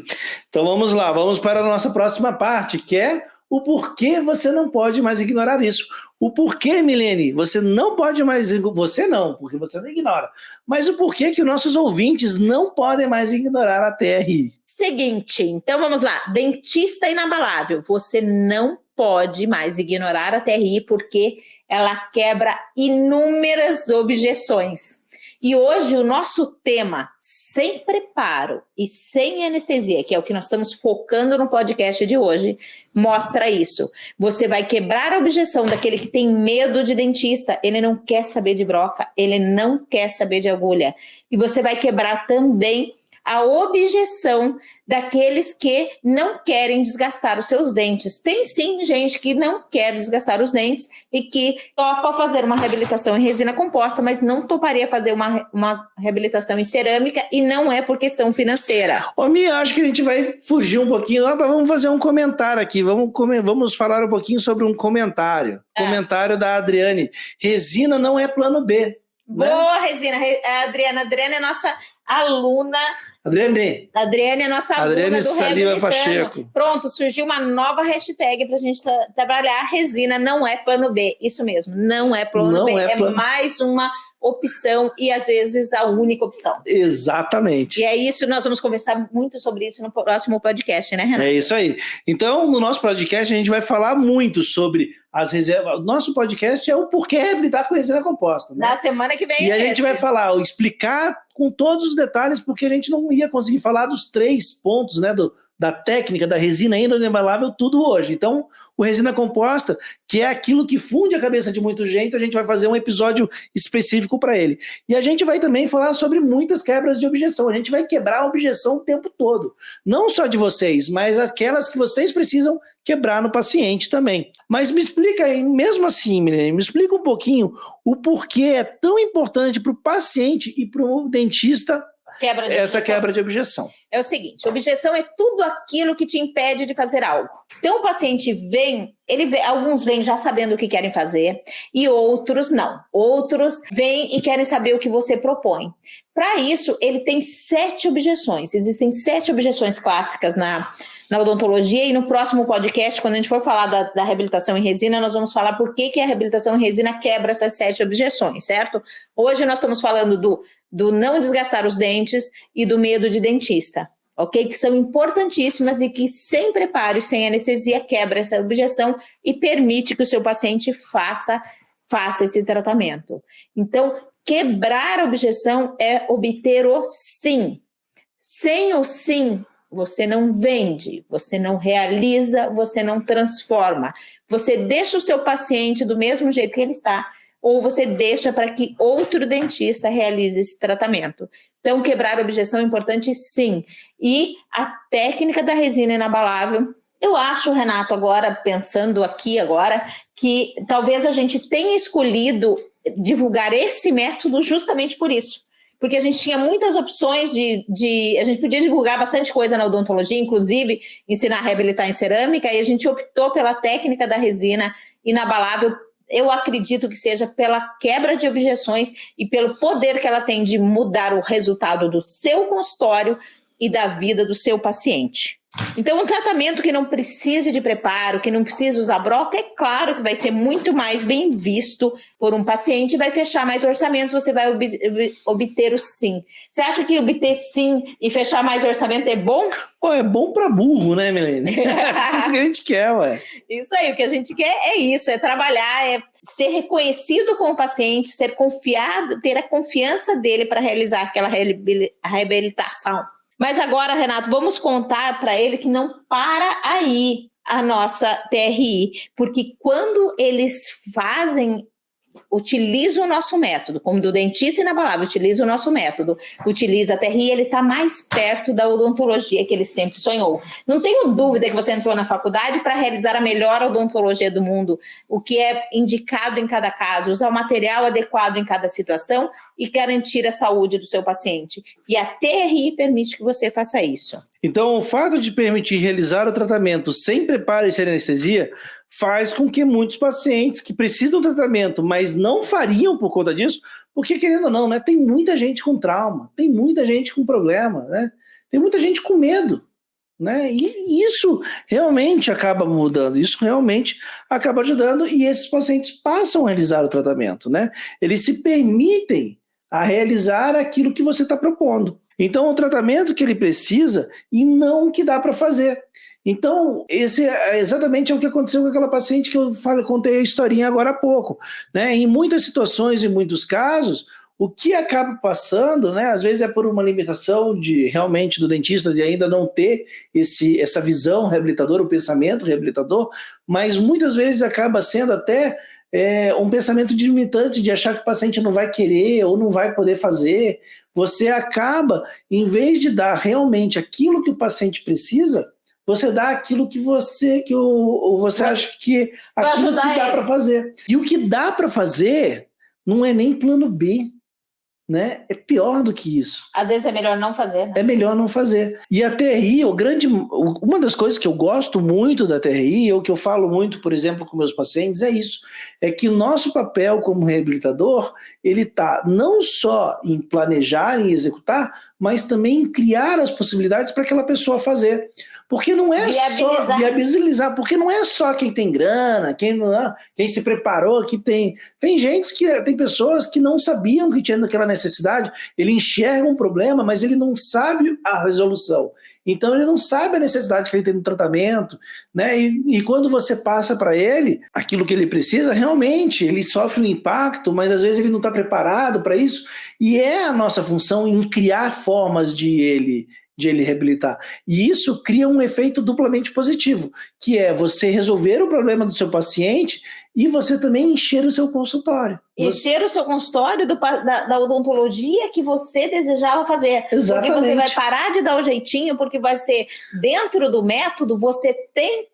Então vamos lá, vamos para a nossa próxima parte, que é o porquê você não pode mais ignorar isso. O porquê, Milene, você não pode mais... Você não, porque você não ignora. Mas o porquê que os nossos ouvintes não podem mais ignorar a TRI. Seguinte, então vamos lá. Dentista inabalável, você não pode mais ignorar a TRI porque ela quebra inúmeras objeções. E hoje o nosso tema, sem preparo e sem anestesia, que é o que nós estamos focando no podcast de hoje, mostra isso. Você vai quebrar a objeção daquele que tem medo de dentista, ele não quer saber de broca, ele não quer saber de agulha. E você vai quebrar também a objeção daqueles que não querem desgastar os seus dentes. Tem sim gente que não quer desgastar os dentes e que topa fazer uma reabilitação em resina composta, mas não toparia fazer uma reabilitação em cerâmica e não é por questão financeira. Ô, Mia, acho que a gente vai fugir um pouquinho, vamos fazer um comentário aqui, vamos falar um pouquinho sobre um comentário. Comentário da Adriane. Resina não é plano B. Boa, né? Resina. A Adriana é nossa aluna. Adriane é nossa aluna do Saliva Pacheco. Pronto, surgiu uma nova hashtag para a gente trabalhar. Resina não é plano B. Isso mesmo, não é plano B. É mais uma opção e às vezes a única opção. Exatamente. E é isso, nós vamos conversar muito sobre isso no próximo podcast, né, Renato? É isso aí. Então, no nosso podcast, a gente vai falar muito sobre as reservas. Nosso podcast é o porquê reabilitar com resina composta. Né? Na semana que vem. E a gente vai falar, explicar com todos os detalhes, porque a gente não ia conseguir falar dos 3 pontos, né, da técnica da resina inabalável, tudo hoje. Então, o resina composta, que é aquilo que funde a cabeça de muita gente, a gente vai fazer um episódio específico para ele. E a gente vai também falar sobre muitas quebras de objeção. A gente vai quebrar a objeção o tempo todo. Não só de vocês, mas aquelas que vocês precisam quebrar no paciente também. Mas me explica aí, mesmo assim, Milene, me explica um pouquinho o porquê é tão importante para o paciente e para o dentista essa quebra de objeção. É o seguinte, objeção é tudo aquilo que te impede de fazer algo. Então o paciente vem, alguns vêm já sabendo o que querem fazer e outros não. Outros vêm e querem saber o que você propõe. Para isso, ele tem 7 objeções. Existem 7 objeções clássicas na odontologia e no próximo podcast, quando a gente for falar da reabilitação em resina, nós vamos falar por que a reabilitação em resina quebra essas 7 objeções, certo? Hoje nós estamos falando do não desgastar os dentes e do medo de dentista, ok? Que são importantíssimas e que sem preparo e sem anestesia quebra essa objeção e permite que o seu paciente faça esse tratamento. Então, quebrar a objeção é obter o sim. Sem o sim, você não vende, você não realiza, você não transforma. Você deixa o seu paciente do mesmo jeito que ele está, ou você deixa para que outro dentista realize esse tratamento. Então, quebrar a objeção é importante, sim. E a técnica da resina inabalável, eu acho, Renato, agora, pensando aqui agora, que talvez a gente tenha escolhido divulgar esse método justamente por isso. Porque a gente tinha muitas opções a gente podia divulgar bastante coisa na odontologia, inclusive ensinar a reabilitar em cerâmica, e a gente optou pela técnica da resina inabalável. Eu acredito que seja pela quebra de objeções e pelo poder que ela tem de mudar o resultado do seu consultório e da vida do seu paciente. Então, um tratamento que não precise de preparo, que não precise usar broca, é claro que vai ser muito mais bem visto por um paciente, vai fechar mais orçamentos, você vai obter o sim. Você acha que obter sim e fechar mais orçamento é bom? Pô, é bom para burro, né, Milene? O que a gente quer, ué. Isso aí, o que a gente quer é isso, é trabalhar, é ser reconhecido com o paciente, ser confiado, ter a confiança dele para realizar aquela reabilitação. Mas agora, Renato, vamos contar para ele que não para aí a nossa TRI, porque quando eles utilizam o nosso método, como do dentista inabalável, utiliza o nosso método, utiliza a TRI, ele está mais perto da odontologia que ele sempre sonhou. Não tenho dúvida que você entrou na faculdade para realizar a melhor odontologia do mundo, o que é indicado em cada caso, usar o material adequado em cada situação e garantir a saúde do seu paciente. E a TRI permite que você faça isso. Então, o fato de permitir realizar o tratamento sem preparo e sem anestesia faz com que muitos pacientes que precisam do tratamento, mas não fariam por conta disso, porque querendo ou não, né, tem muita gente com trauma, tem muita gente com problema, né, tem muita gente com medo, né, e isso realmente acaba mudando, isso realmente acaba ajudando e esses pacientes passam a realizar o tratamento, né, eles se permitem a realizar aquilo que você está propondo. Então, o tratamento que ele precisa e não o que dá para fazer. Então, esse é exatamente o que aconteceu com aquela paciente que eu contei a historinha agora há pouco, né? Em muitas situações, em muitos casos, o que acaba passando, né, às vezes é por uma limitação realmente do dentista de ainda não ter essa visão reabilitadora, o pensamento reabilitador, mas muitas vezes acaba sendo até um pensamento limitante de achar que o paciente não vai querer ou não vai poder fazer. Você acaba, em vez de dar realmente aquilo que o paciente precisa, você dá aquilo que você acha que aquilo que dá para fazer. E o que dá para fazer não é nem plano B, né? É pior do que isso. Às vezes é melhor não fazer, né? É melhor não fazer. E a TRI, uma das coisas que eu gosto muito da TRI, ou que eu falo muito, por exemplo, com meus pacientes, é isso. É que o nosso papel como reabilitador, ele está não só em planejar e executar, mas também em criar as possibilidades para aquela pessoa fazer. Porque não é só viabilizar, porque não é só quem tem grana, quem se preparou, tem pessoas que não sabiam que tinha aquela necessidade, ele enxerga um problema, mas ele não sabe a resolução. Então ele não sabe a necessidade que ele tem no tratamento, né? E quando você passa para ele aquilo que ele precisa, realmente ele sofre um impacto, mas às vezes ele não está preparado para isso, e é a nossa função em criar formas de ele reabilitar. E isso cria um efeito duplamente positivo, que é você resolver o problema do seu paciente e você também encher o seu consultório. Encher o seu consultório da odontologia que você desejava fazer. Exatamente. Porque você vai parar de dar o jeitinho, porque vai ser dentro do método, você tem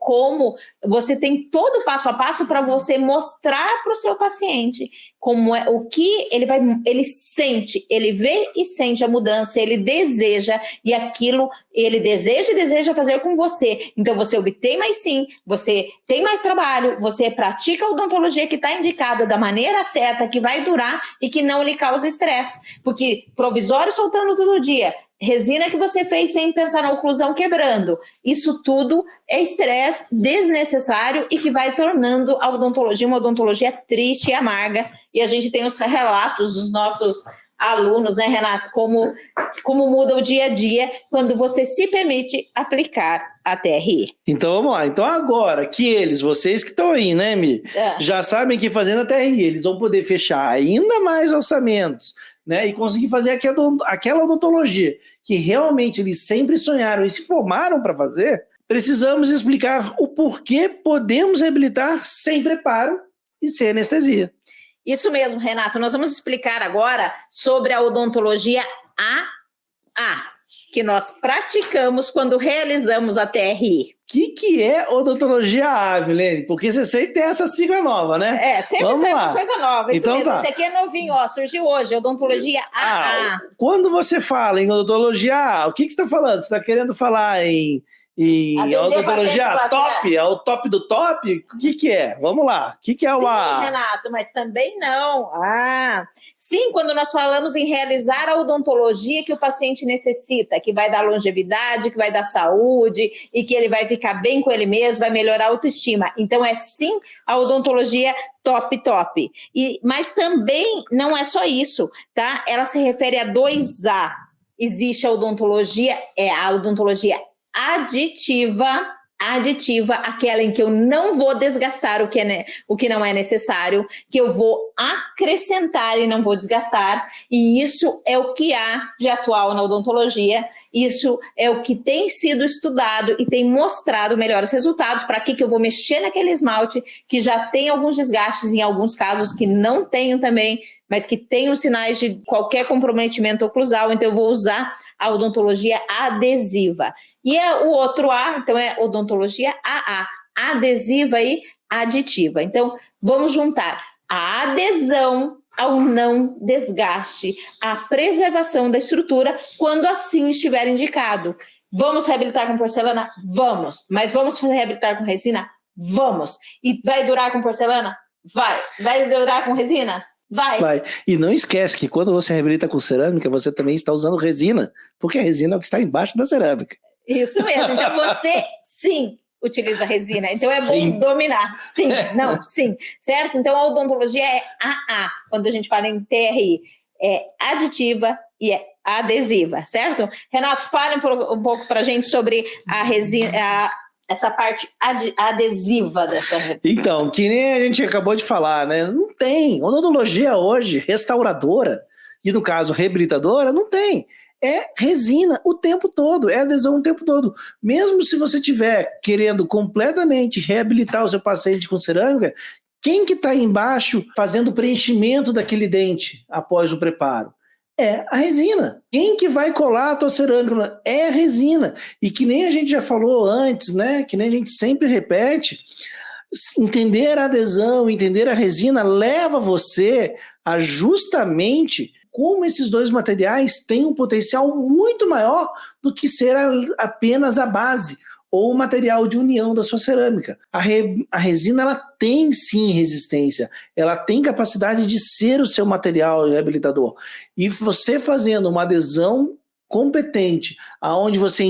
todo o passo a passo para você mostrar para o seu paciente como é, o que ele sente, ele vê e sente a mudança, ele deseja, e aquilo ele deseja e deseja fazer com você. Então você obtém mais sim, você tem mais trabalho, você pratica a odontologia que está indicada da maneira certa, que vai durar e que não lhe causa estresse. Porque provisório soltando todo dia, resina que você fez sem pensar na oclusão quebrando, isso tudo é estresse desnecessário e que vai tornando a odontologia uma odontologia triste e amarga. E a gente tem os relatos dos nossos alunos, né, Renato, como muda o dia a dia quando você se permite aplicar a TRI. Então vamos lá. Então agora que vocês que estão aí, né, Mi, já sabem que fazendo a TRI, eles vão poder fechar ainda mais orçamentos, né, e conseguir fazer aquela odontologia que realmente eles sempre sonharam e se formaram para fazer. Precisamos explicar o porquê podemos reabilitar sem preparo e sem anestesia. Isso mesmo, Renato. Nós vamos explicar agora sobre a odontologia AA, que nós praticamos quando realizamos a TRI. O que é odontologia AA, Milene? Porque você sempre tem essa sigla nova, né? Sempre sai uma coisa nova. Isso então, mesmo. Tá. Esse aqui é novinho, ó, surgiu hoje, odontologia AA. Quando você fala em odontologia AA, o que você está falando? Você está querendo falar em odontologia top? É o top do top? O que é? Vamos lá. O que é o AA? Sim, Renato, mas também não. Sim, quando nós falamos em realizar a odontologia que o paciente necessita, que vai dar longevidade, que vai dar saúde e que ele vai ficar bem com ele mesmo, vai melhorar a autoestima. Então, é sim a odontologia top. Mas também não é só isso, tá? Ela se refere a 2A. Existe a odontologia aditiva, aquela em que eu não vou desgastar o que não é necessário, que eu vou acrescentar e não vou desgastar, e isso é o que há de atual na odontologia, isso é o que tem sido estudado e tem mostrado melhores resultados. Para que eu vou mexer naquele esmalte que já tem alguns desgastes, em alguns casos que não tenho também, mas que tem os sinais de qualquer comprometimento oclusal, então eu vou usar a odontologia adesiva. E o outro A, então, é odontologia AA, adesiva e aditiva. Então, vamos juntar a adesão ao não desgaste, a preservação da estrutura, quando assim estiver indicado. Vamos reabilitar com porcelana? Vamos. Mas vamos reabilitar com resina? Vamos. E vai durar com porcelana? Vai. Vai durar com resina? Vai. E não esquece que quando você reabilita com cerâmica, você também está usando resina, porque a resina é o que está embaixo da cerâmica. Isso mesmo. Então você, sim, utiliza resina. Então é bom dominar. Sim, não, sim. Certo? Então a odontologia é AA. Quando a gente fala em TRI, é aditiva e é adesiva, certo? Renato, fale um pouco para a gente sobre a resina, essa parte adesiva dessa resina. Então, que nem a gente acabou de falar, né? Não tem. Odontologia hoje, restauradora, e no caso reabilitadora, não tem. É resina o tempo todo, é adesão o tempo todo. Mesmo se você estiver querendo completamente reabilitar o seu paciente com cerâmica, quem que está embaixo fazendo o preenchimento daquele dente após o preparo? É a resina. Quem que vai colar a tua cerâmica? É a resina. E que nem a gente já falou antes, né? Que nem a gente sempre repete, entender a adesão, entender a resina leva você a justamente como esses dois materiais têm um potencial muito maior do que ser apenas a base ou o material de união da sua cerâmica. A resina, ela tem sim resistência, ela tem capacidade de ser o seu material reabilitador. E você fazendo uma adesão competente, aonde você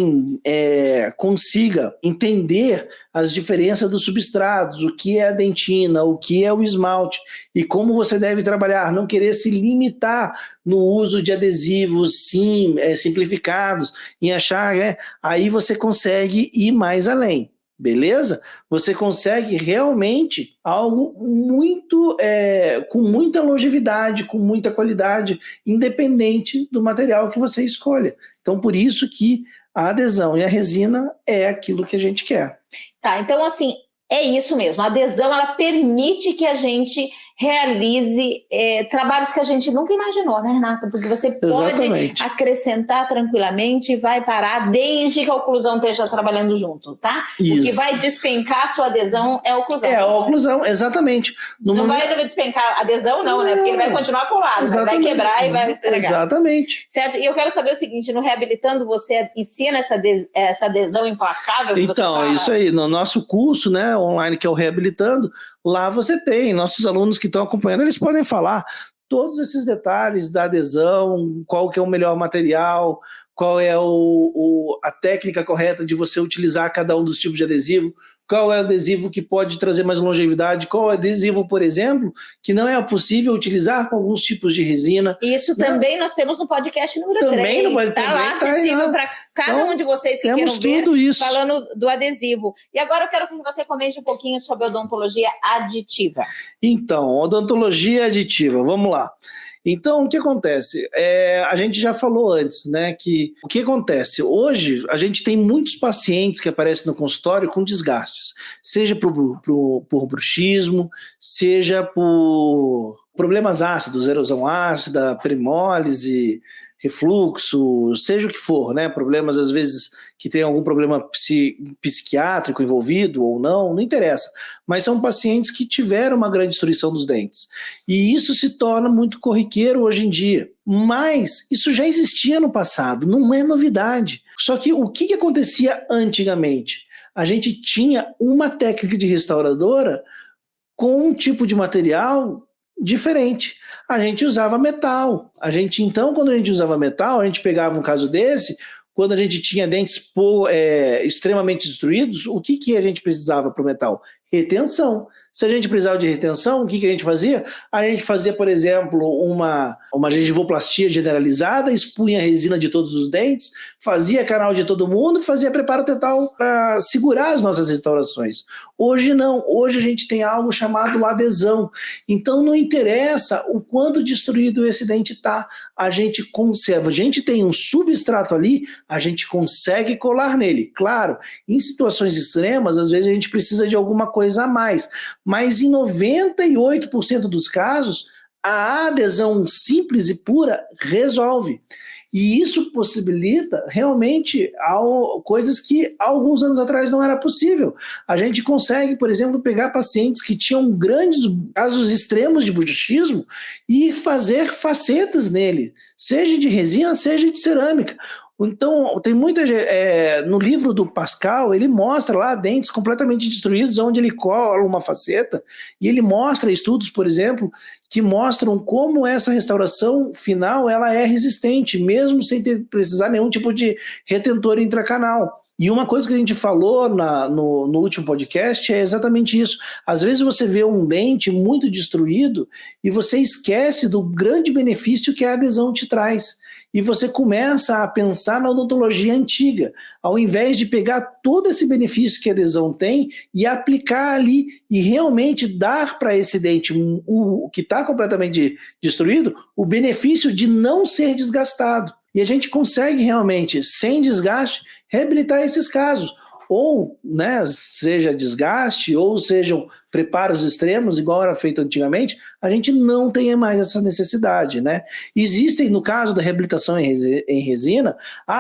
consiga entender as diferenças dos substratos, o que é a dentina, o que é o esmalte e como você deve trabalhar, não querer se limitar no uso de adesivos simplificados, em achar, aí você consegue ir mais além. Beleza? Você consegue realmente algo muito, com muita longevidade, com muita qualidade, independente do material que você escolha. Então, por isso que a adesão e a resina é aquilo que a gente quer. Tá, então assim, é isso mesmo. A adesão, ela permite que a gente realize trabalhos que a gente nunca imaginou, né, Renata? Porque você pode acrescentar tranquilamente e vai parar desde que a oclusão esteja trabalhando junto, tá? Isso. O que vai despencar a sua adesão é a oclusão. É a oclusão, exatamente. Não vai despencar a adesão, não, né? Porque ele vai continuar colado, mas vai quebrar e vai estragar. Exatamente. Certo? E eu quero saber o seguinte, no Reabilitando, você ensina essa adesão implacável? Que então, isso aí, no nosso curso, né, online, que é o Reabilitando, lá você tem, nossos alunos que estão acompanhando, eles podem falar todos esses detalhes da adesão, qual que é o melhor material, qual é a técnica correta de você utilizar cada um dos tipos de adesivo, qual é o adesivo que pode trazer mais longevidade, qual é o adesivo, por exemplo, que não é possível utilizar com alguns tipos de resina. Isso também nós temos no podcast número 3. Está lá acessível para cada um de vocês que queiram ver, isso. Falando do adesivo. E agora eu quero que você comente um pouquinho sobre a odontologia aditiva. Então, odontologia aditiva, vamos lá. Então, o que acontece? A gente já falou antes, né, que o que acontece? Hoje, a gente tem muitos pacientes que aparecem no consultório com desgastes, seja por bruxismo, seja por problemas ácidos, erosão ácida, perimólise, refluxo, seja o que for, né? Problemas, às vezes, que tem algum problema psiquiátrico envolvido ou não interessa. Mas são pacientes que tiveram uma grande destruição dos dentes. E isso se torna muito corriqueiro hoje em dia. Mas isso já existia no passado, não é novidade. Só que o que acontecia antigamente? A gente tinha uma técnica de restauradora com um tipo de material diferente. A gente usava metal. Então, quando a gente usava metal, a gente pegava um caso desse, quando a gente tinha dentes extremamente destruídos, o que a gente precisava para o metal? Retenção. Se a gente precisava de retenção, o que a gente fazia? A gente fazia, por exemplo, uma gengivoplastia generalizada, expunha a resina de todos os dentes, fazia canal de todo mundo, fazia preparo dental para segurar as nossas restaurações. Hoje não, hoje a gente tem algo chamado adesão. Então não interessa o quanto destruído esse dente está, a gente conserva. A gente tem um substrato ali, a gente consegue colar nele. Claro, em situações extremas, às vezes a gente precisa de alguma coisa a mais, mas em 98% dos casos, a adesão simples e pura resolve. E isso possibilita realmente coisas que há alguns anos atrás não era possível. A gente consegue, por exemplo, pegar pacientes que tinham grandes casos extremos de bruxismo e fazer facetas nele, seja de resina, seja de cerâmica. Então, tem no livro do Pascal, ele mostra lá dentes completamente destruídos, onde ele cola uma faceta, e ele mostra estudos, por exemplo, que mostram como essa restauração final ela é resistente, mesmo sem precisar nenhum tipo de retentor intracanal. E uma coisa que a gente falou no último podcast é exatamente isso. Às vezes você vê um dente muito destruído e você esquece do grande benefício que a adesão te traz. E você começa a pensar na odontologia antiga, ao invés de pegar todo esse benefício que a adesão tem e aplicar ali e realmente dar para esse dente, o que está completamente destruído, o benefício de não ser desgastado. E a gente consegue realmente, sem desgaste, reabilitar esses casos. Ou, né, seja desgaste, ou sejam preparos extremos, igual era feito antigamente, a gente não tem mais essa necessidade, né? Existem, no caso da reabilitação em resina,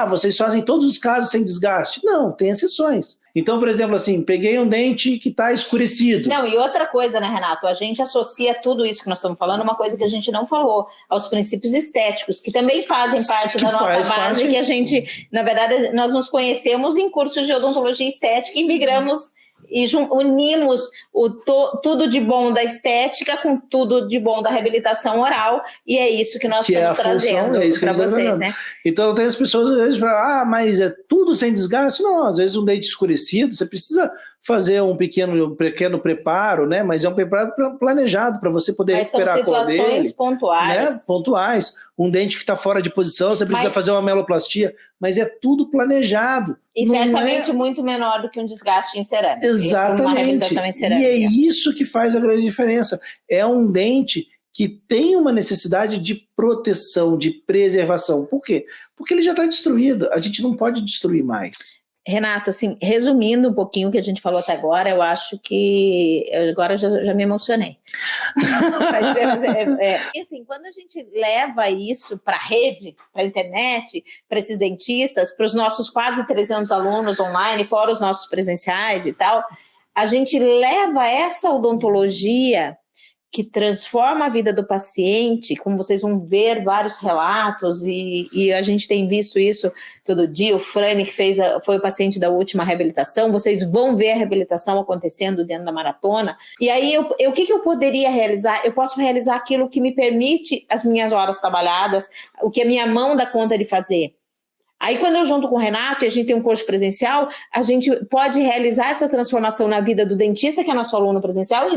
vocês fazem todos os casos sem desgaste. Não, tem exceções. Então, por exemplo, assim, peguei um dente que está escurecido. Não, e outra coisa, né, Renato? A gente associa tudo isso que nós estamos falando, uma coisa que a gente não falou, aos princípios estéticos, que também fazem parte da nossa base, que a gente, na verdade, nós nos conhecemos em cursos de odontologia estética e migramos e unimos tudo de bom da estética com tudo de bom da reabilitação oral, e é isso que nós estamos trazendo para vocês, né? Então tem as pessoas às vezes falam, mas é tudo sem desgaste? Não, às vezes um dente escurecido, você precisa fazer um pequeno preparo, né? Mas é um preparo planejado para você poder recuperar a cor dele. São situações pontuais. Né? Pontuais. Um dente que está fora de posição, você precisa fazer uma meloplastia, mas é tudo planejado. E certamente muito menor do que um desgaste em cerâmica. Exatamente. Uma reabilitação em cerâmica. E é isso que faz a grande diferença. É um dente que tem uma necessidade de proteção, de preservação. Por quê? Porque ele já está destruído. A gente não pode destruir mais. Renato, assim, resumindo um pouquinho o que a gente falou até agora, eu acho que agora já me emocionei. Porque assim, quando a gente leva isso para a rede, para a internet, para esses dentistas, para os nossos quase 300 alunos online, fora os nossos presenciais e tal, a gente leva essa odontologia que transforma a vida do paciente, como vocês vão ver vários relatos, e a gente tem visto isso todo dia. O Frane, que foi o paciente da última reabilitação, vocês vão ver a reabilitação acontecendo dentro da maratona. E aí, o que eu poderia realizar? Eu posso realizar aquilo que me permite as minhas horas trabalhadas, o que a minha mão dá conta de fazer. Aí, quando eu junto com o Renato e a gente tem um curso presencial, a gente pode realizar essa transformação na vida do dentista, que é nosso aluno presencial,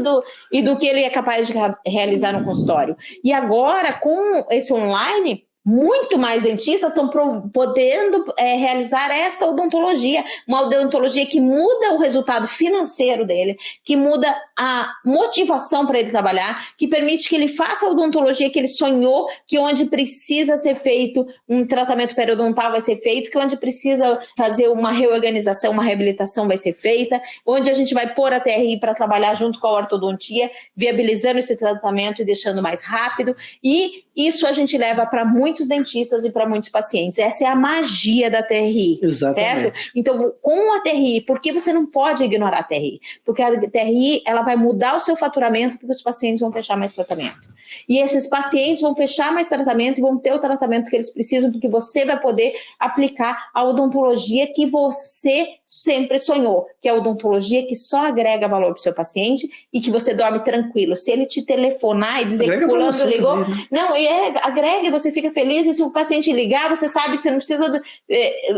e do que ele é capaz de realizar no consultório. E agora, com esse online, muito mais dentistas estão podendo realizar essa odontologia, uma odontologia que muda o resultado financeiro dele, que muda a motivação para ele trabalhar, que permite que ele faça a odontologia que ele sonhou, que onde precisa ser feito um tratamento periodontal vai ser feito, que onde precisa fazer uma reorganização, uma reabilitação vai ser feita, onde a gente vai pôr a TRI para trabalhar junto com a ortodontia, viabilizando esse tratamento e deixando mais rápido, e isso a gente leva para muitos dentistas e para muitos pacientes. Essa é a magia da TRI, Exatamente. certo? Então, com a TRI, por que você não pode ignorar a TRI? Porque a TRI, ela vai mudar o seu faturamento, porque os pacientes vão fechar mais tratamento. E esses pacientes vão fechar mais tratamento e vão ter o tratamento que eles precisam, porque você vai poder aplicar a odontologia que você sempre sonhou, que é a odontologia que só agrega valor para o seu paciente e que você dorme tranquilo. Se ele te telefonar e dizer Agrega que fulano ligou, também, né? não, agrega e você fica feliz, e se o paciente ligar, você sabe que você não precisa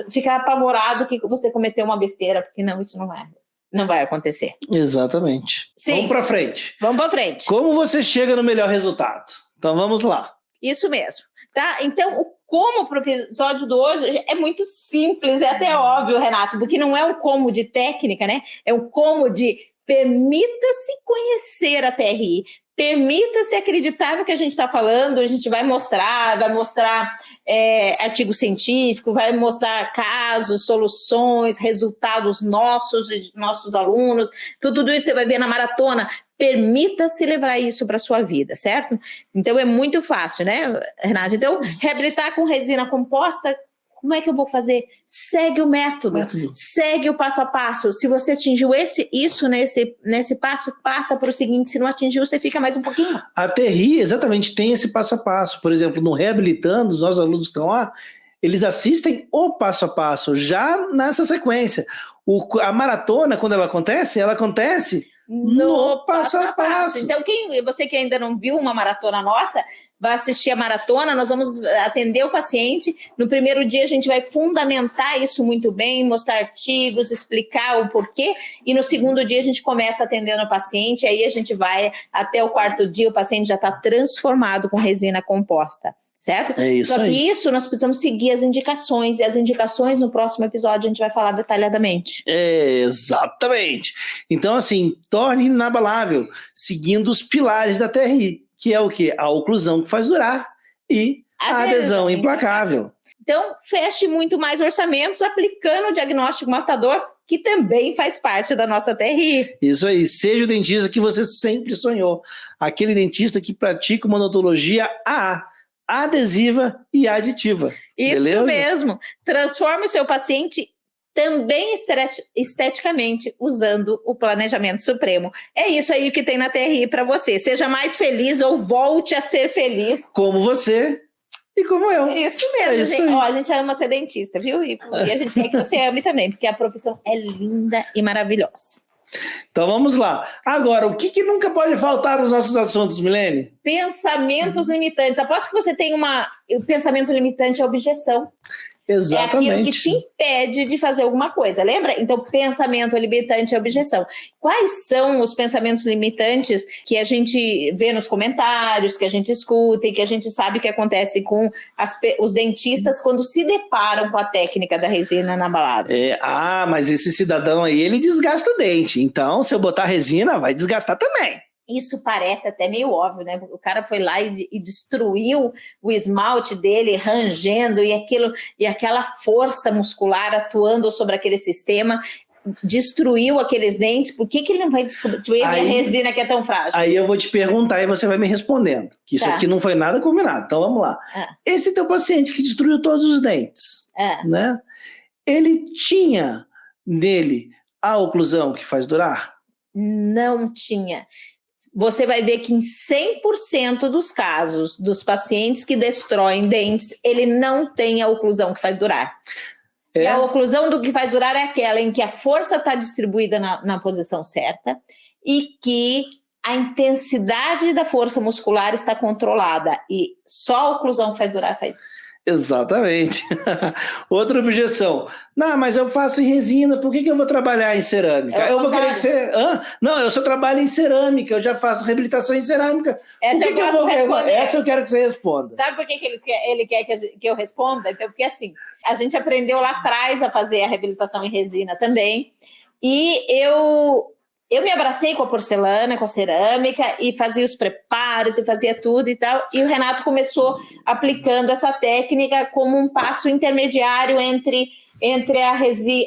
ficar apavorado que você cometeu uma besteira, porque não, isso não vai acontecer. Exatamente. Sim. Vamos para frente. Vamos para frente. Como você chega no melhor resultado? Então vamos lá. Isso mesmo. Tá? Então, como para o episódio de hoje é muito simples, é até óbvio, Renato, porque não é um como de técnica, né? É um como de permita-se conhecer a TRI, permita-se acreditar no que a gente está falando, a gente vai mostrar artigo científico, vai mostrar casos, soluções, resultados nossos alunos, tudo isso você vai ver na maratona. Permita-se levar isso para a sua vida, certo? Então é muito fácil, né, Renato? Então, reabilitar com resina composta, como é que eu vou fazer? Segue o método. Segue o passo a passo. Se você atingiu isso nesse passo, passa para o seguinte. Se não atingiu, você fica mais um pouquinho. A TRI exatamente tem esse passo a passo. Por exemplo, no Reabilitando, os nossos alunos que estão lá, eles assistem o passo a passo, já nessa sequência. A maratona, quando ela acontece no passo a passo. Então, você que ainda não viu uma maratona nossa, vai assistir a maratona, nós vamos atender o paciente. No primeiro dia a gente vai fundamentar isso muito bem, mostrar artigos, explicar o porquê, e no segundo dia a gente começa atendendo o paciente, aí a gente vai até o quarto dia, o paciente já está transformado com resina composta. Certo? É isso. Só que aí. isso nós precisamos seguir as indicações, e as indicações no próximo episódio a gente vai falar detalhadamente. Exatamente. Então, assim, torne inabalável, seguindo os pilares da TRI, que é o quê? A oclusão que faz durar e a adesão implacável. Então, feche muito mais orçamentos aplicando o diagnóstico matador, que também faz parte da nossa TRI. Isso aí, seja o dentista que você sempre sonhou, aquele dentista que pratica uma odontologia AA, adesiva e aditiva. Isso beleza? mesmo. Transforme o seu paciente também esteticamente usando o planejamento supremo. É isso aí que tem na TRI para você. Seja mais feliz ou volte a ser feliz. Como você e como eu. Isso mesmo, isso gente. aí. Ó, a gente ama ser dentista, viu? E a gente quer que você ame também, porque a profissão é linda e maravilhosa. Então vamos lá. Agora, o que nunca pode faltar nos nossos assuntos, Milene? Pensamentos limitantes. Aposto que você tem o pensamento limitante é objeção. Exatamente. É aquilo que te impede de fazer alguma coisa, lembra? Então, pensamento limitante é objeção. Quais são os pensamentos limitantes que a gente vê nos comentários, que a gente escuta e que a gente sabe que acontece com os dentistas quando se deparam com a técnica da resina inabalável? Mas esse cidadão aí, ele desgasta o dente. Então, se eu botar resina, vai desgastar também. Isso parece até meio óbvio, né? O cara foi lá e destruiu o esmalte dele, rangendo, e aquela força muscular atuando sobre aquele sistema, destruiu aqueles dentes. Por que ele não vai destruir a resina que é tão frágil? Aí eu vou te perguntar e você vai me respondendo. Que isso aqui não foi nada combinado. Então vamos lá. Esse teu paciente que destruiu todos os dentes, né? Ele tinha nele a oclusão que faz durar? Não tinha. Você vai ver que em 100% dos casos dos pacientes que destroem dentes, ele não tem a oclusão que faz durar. E a oclusão do que faz durar é aquela em que a força está distribuída na posição certa e que a intensidade da força muscular está controlada. E só a oclusão que faz durar faz isso. Exatamente. Outra objeção. Não, mas eu faço em resina, por que eu vou trabalhar em cerâmica? Eu vou querer que você... Não, eu só trabalho em cerâmica, eu já faço reabilitação em cerâmica. Essa Essa eu quero que você responda. Sabe por que ele quer que eu responda? Então, porque assim, a gente aprendeu lá atrás a fazer a reabilitação em resina também, e eu me abracei com a porcelana, com a cerâmica, e fazia os preparos, e fazia tudo e tal, e o Renato começou aplicando essa técnica como um passo intermediário entre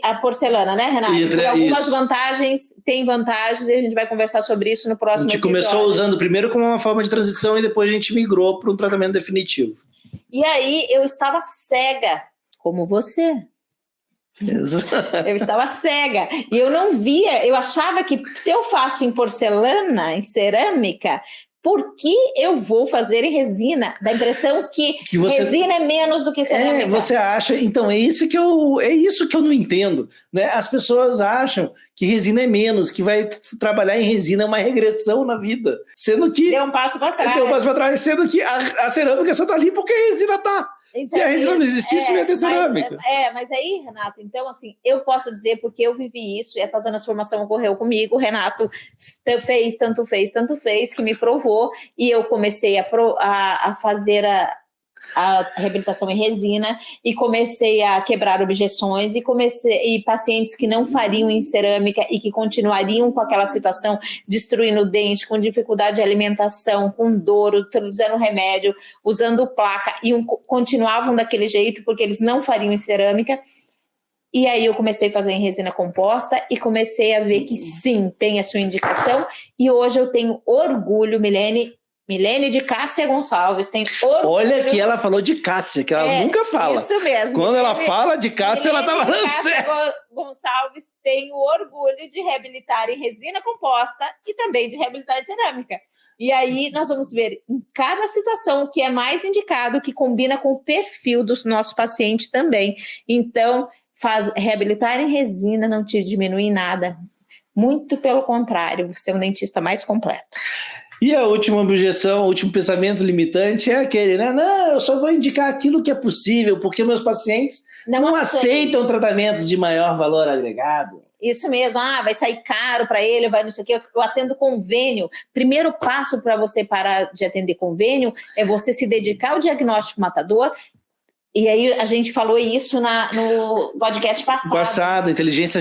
a porcelana, né, Renato? Por algumas vantagens, tem vantagens, e a gente vai conversar sobre isso no próximo episódio. A gente começou usando primeiro como uma forma de transição, e depois a gente migrou para um tratamento definitivo. E aí eu estava cega, como você. Eu estava cega e eu não via, eu achava que se eu faço em porcelana, em cerâmica, por que eu vou fazer em resina? Dá a impressão que resina é menos do que cerâmica. Você acha, então é isso que eu não entendo, né? As pessoas acham que resina é menos, que vai trabalhar em resina é uma regressão na vida, sendo que... Deu um passo para trás. Deu um passo para trás, sendo que a cerâmica só está ali porque a resina está. Então, se a resina não existisse, não ia ter cerâmica. Mas aí, Renato, então, assim, eu posso dizer, porque eu vivi isso, e essa transformação ocorreu comigo, o Renato fez, tanto fez, que me provou, e eu comecei a fazer a reabilitação em resina, e comecei a quebrar objeções, e pacientes que não fariam em cerâmica e que continuariam com aquela situação, destruindo o dente, com dificuldade de alimentação, com dor, utilizando remédio, usando placa, e continuavam daquele jeito porque eles não fariam em cerâmica. E aí eu comecei a fazer em resina composta e comecei a ver que sim, tem a sua indicação, e hoje eu tenho orgulho, Milene de Cássia Gonçalves, tem orgulho. Olha que ela falou de Cássia, que ela nunca fala. Isso mesmo. Quando ela fala de Cássia, ela tá falando sério. Gonçalves tem o orgulho de reabilitar em resina composta e também de reabilitar em cerâmica. E aí nós vamos ver em cada situação o que é mais indicado, que combina com o perfil do nosso paciente também. Então, reabilitar em resina não te diminui em nada. Muito pelo contrário, você é um dentista mais completo. E a última objeção, o último pensamento limitante é aquele, né? Não, eu só vou indicar aquilo que é possível, porque meus pacientes não aceitam tratamentos de maior valor agregado. Isso mesmo, vai sair caro para ele, vai não sei o quê, eu atendo convênio. Primeiro passo para você parar de atender convênio é você se dedicar ao diagnóstico matador. E aí a gente falou isso no podcast passado. Inteligência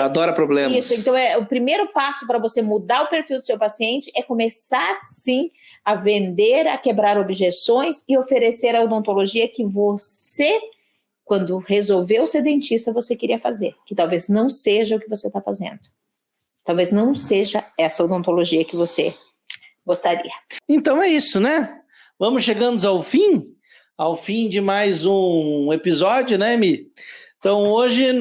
adora problemas. Isso, então o primeiro passo para você mudar o perfil do seu paciente é começar sim a vender, a quebrar objeções e oferecer a odontologia que você, quando resolveu ser dentista, você queria fazer, que talvez não seja o que você está fazendo. Talvez não seja essa odontologia que você gostaria. Então é isso, né? Vamos chegando ao fim? Ao fim de mais um episódio, né, Mi? Então, hoje,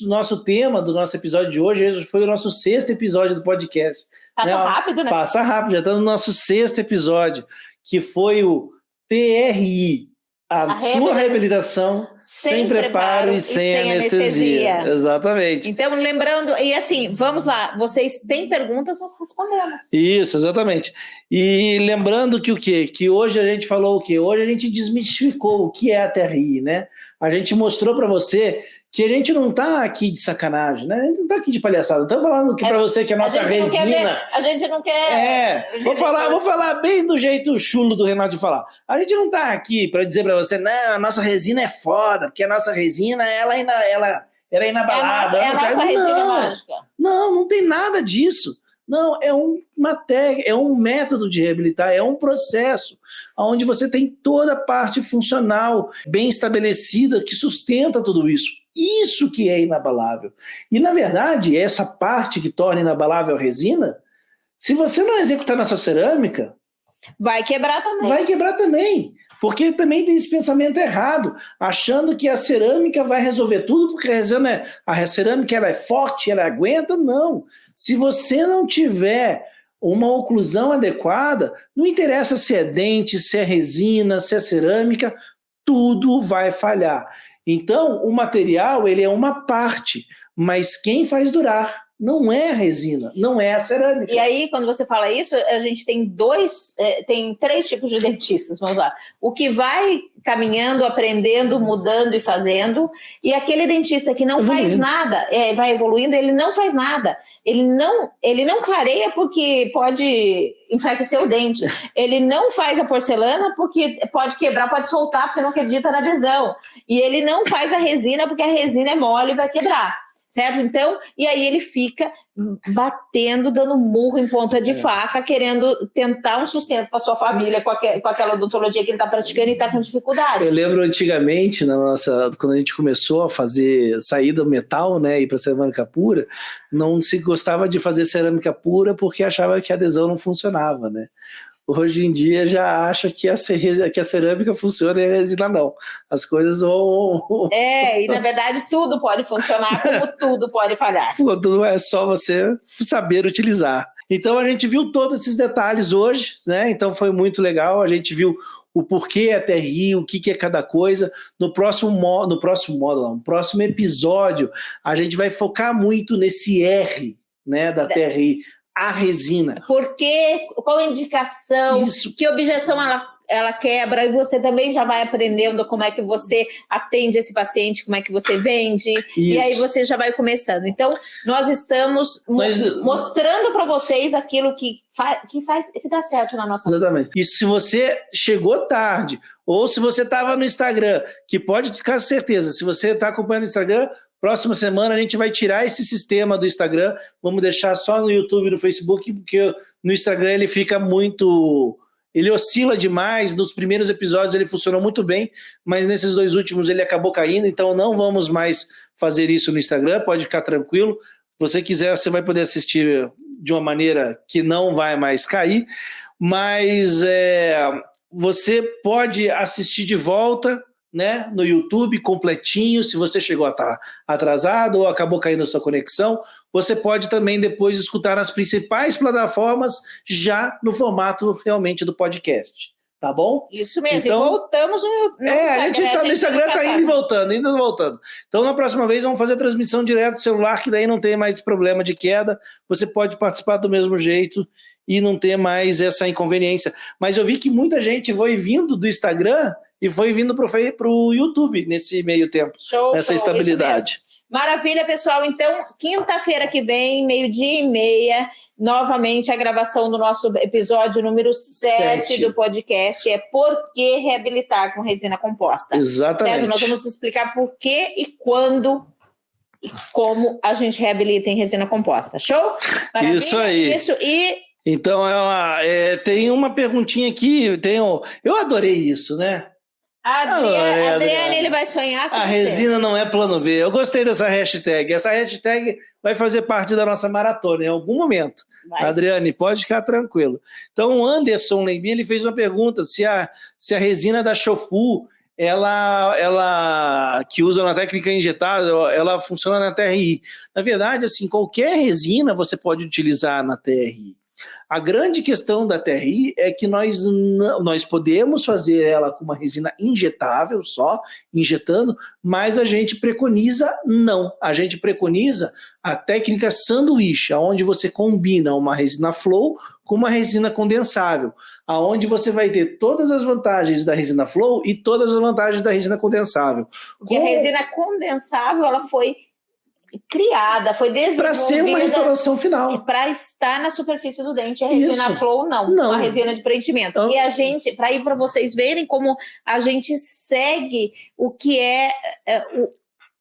nosso tema do nosso episódio de hoje foi o nosso 6º episódio do podcast. Passa rápido, né? Passa rápido, já estamos no nosso 6º episódio, que foi o TRI, a sua reabilitação sem preparo e sem anestesia. Exatamente. Então, lembrando, e assim, vamos lá, vocês têm perguntas, nós respondemos. Isso, exatamente. E lembrando que o quê? Que hoje a gente falou o quê? Hoje a gente desmistificou o que é a TRI, né? A gente mostrou para você que a gente não está aqui de sacanagem, né? A gente não está aqui de palhaçada. Estou falando que para você que a nossa resina... A gente não quer... Vou falar bem do jeito chulo do Renato de falar. A gente não está aqui para dizer para você, não, a nossa resina é foda, porque a nossa resina, ela é inabalável. É a nossa resina mágica. Não tem nada disso. Não, é uma técnica, é um método de reabilitar, é um processo onde você tem toda a parte funcional bem estabelecida que sustenta tudo isso. Isso que é inabalável. E, na verdade, essa parte que torna inabalável a resina, se você não executar na sua cerâmica... Vai quebrar também. Vai quebrar também. Porque também tem esse pensamento errado, achando que a cerâmica vai resolver tudo, porque a cerâmica ela é forte, ela aguenta. Não. Se você não tiver uma oclusão adequada, não interessa se é dente, se é resina, se é cerâmica, tudo vai falhar. Então, o material ele é uma parte, mas quem faz durar não é a resina, não é a cerâmica. E aí, quando você fala isso, a gente tem tem 3 tipos de dentistas, vamos lá. O que vai caminhando, aprendendo, mudando e fazendo, e aquele dentista que não faz nada, vai evoluindo, ele não faz nada. Ele não clareia porque pode enfraquecer o dente. Ele não faz a porcelana porque pode quebrar, pode soltar, porque não acredita na adesão. E ele não faz a resina porque a resina é mole e vai quebrar. Certo? Então, e aí ele fica batendo, dando murro em ponta de faca, querendo tentar um sustento para sua família com aquela odontologia que ele está praticando e está com dificuldade. Eu lembro antigamente, quando a gente começou a sair do metal, né, ir para cerâmica pura, não se gostava de fazer cerâmica pura porque achava que a adesão não funcionava, né? Hoje em dia já acha que a cerâmica funciona e a resina não. As coisas vão... E na verdade tudo pode funcionar, como tudo pode falhar. Tudo é só você saber utilizar. Então a gente viu todos esses detalhes hoje, né? Então foi muito legal, a gente viu o porquê a TRI, o que é cada coisa. No próximo episódio, a gente vai focar muito nesse R, né, da TRI. A resina. Por quê? Qual a indicação? Isso. Que objeção ela quebra? E você também já vai aprendendo como é que você atende esse paciente, como é que você vende. Isso. E aí você já vai começando. Então, nós estamos mostrando para vocês aquilo que dá certo na nossa vida. Exatamente. E se você chegou tarde, ou se você estava no Instagram, que pode ficar certeza, se você está acompanhando o Instagram, próxima semana a gente vai tirar esse sistema do Instagram, vamos deixar só no YouTube e no Facebook, porque no Instagram ele fica ele oscila demais. Nos primeiros episódios ele funcionou muito bem, mas nesses 2 últimos ele acabou caindo, então não vamos mais fazer isso no Instagram, pode ficar tranquilo. Se você quiser, você vai poder assistir de uma maneira que não vai mais cair, mas você pode assistir de volta, né, no YouTube completinho. Se você chegou a estar atrasado ou acabou caindo a sua conexão, você pode também depois escutar nas principais plataformas já no formato realmente do podcast, tá bom? Isso mesmo, então, e voltamos no a gente está no Instagram, está indo e voltando. Então na próxima vez vamos fazer a transmissão direto do celular, que daí não tem mais problema de queda, você pode participar do mesmo jeito e não ter mais essa inconveniência. Mas eu vi que muita gente foi vindo do Instagram e foi vindo para o YouTube nesse meio tempo, nessa estabilidade. Maravilha, pessoal. Então, quinta-feira que vem, 12:30, novamente a gravação do nosso episódio número 7 do podcast é Por que Reabilitar com Resina Composta. Exatamente. Certo? Nós vamos explicar por que e quando e como a gente reabilita em resina composta. Show? Maravilha? Isso aí. Isso, e... Então, tem uma perguntinha aqui, eu adorei isso, né? Adriane, ele vai sonhar com a resina não é plano B. Eu gostei dessa hashtag. Essa hashtag vai fazer parte da nossa maratona em algum momento. Adriane, pode ficar tranquilo. Então, o Anderson Lembi, ele fez uma pergunta se a resina da Shofu, ela que usa na técnica injetável, ela funciona na TRI. Na verdade, assim, qualquer resina você pode utilizar na TRI. A grande questão da TRI é que nós podemos fazer ela com uma resina injetável só, injetando, mas a gente preconiza não. A gente preconiza a técnica sanduíche, onde você combina uma resina flow com uma resina condensável, aonde você vai ter todas as vantagens da resina flow e todas as vantagens da resina condensável. Porque a resina condensável, ela foi criada, foi desenvolvida para ser uma restauração final, para estar na superfície do dente. A resina flow não, uma resina de preenchimento. E a gente, para ir para vocês verem como a gente segue o que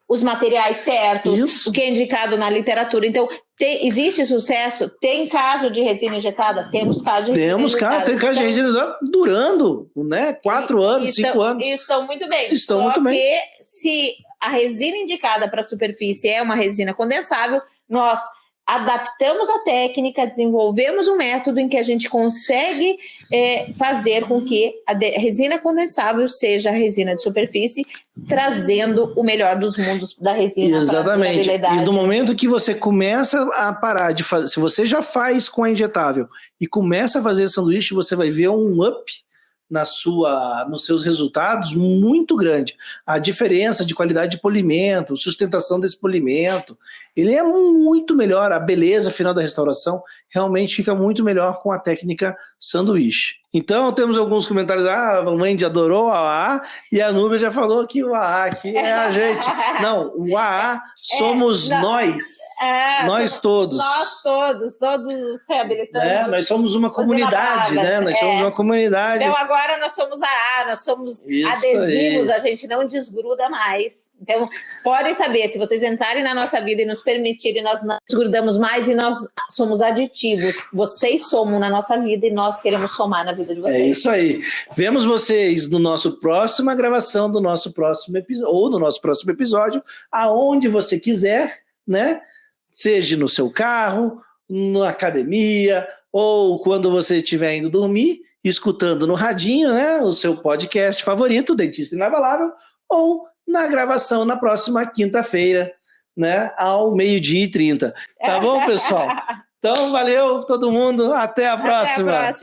os materiais certos, o que é indicado na literatura. Então, existe sucesso? Tem caso de resina injetada? Temos caso de resina injetada. Tem caso de resina injetada durando, né? 4 anos, 5 anos. E estão muito bem. Só que se a resina indicada para a superfície é uma resina condensável, nós adaptamos a técnica, desenvolvemos um método em que a gente consegue fazer com que a resina condensável seja a resina de superfície, trazendo o melhor dos mundos da resina. Exatamente. E no momento que você começa a parar de fazer, se você já faz com a injetável e começa a fazer sanduíche, você vai ver um up nos seus resultados muito grande. A diferença de qualidade de polimento, sustentação desse polimento, ele é muito melhor. A beleza final da restauração realmente fica muito melhor com a técnica sanduíche. Então, temos alguns comentários. A Wendy adorou a AA e a Núbia já falou que o AA aqui é a gente. Não, o AA somos nós. Nós todos. Nós todos os reabilitantes. Nós somos uma comunidade, né? Nós somos uma comunidade. Então, agora nós somos AA, nós somos adesivos, a gente não desgruda mais. Então, podem saber, se vocês entrarem na nossa vida e nos permitirem, nós não desgrudamos mais e nós somos aditivos. Vocês somam na nossa vida e nós queremos somar na vida de vocês. É isso aí. Vemos vocês no nosso próxima gravação do nosso próximo episódio, ou no nosso próximo episódio, aonde você quiser, né? Seja no seu carro, na academia, ou quando você estiver indo dormir, escutando no radinho, né? O seu podcast favorito, Dentista Inabalável, ou na gravação na próxima quinta-feira, né? Ao 12h30. Tá bom, pessoal? Então, valeu todo mundo. Até a próxima.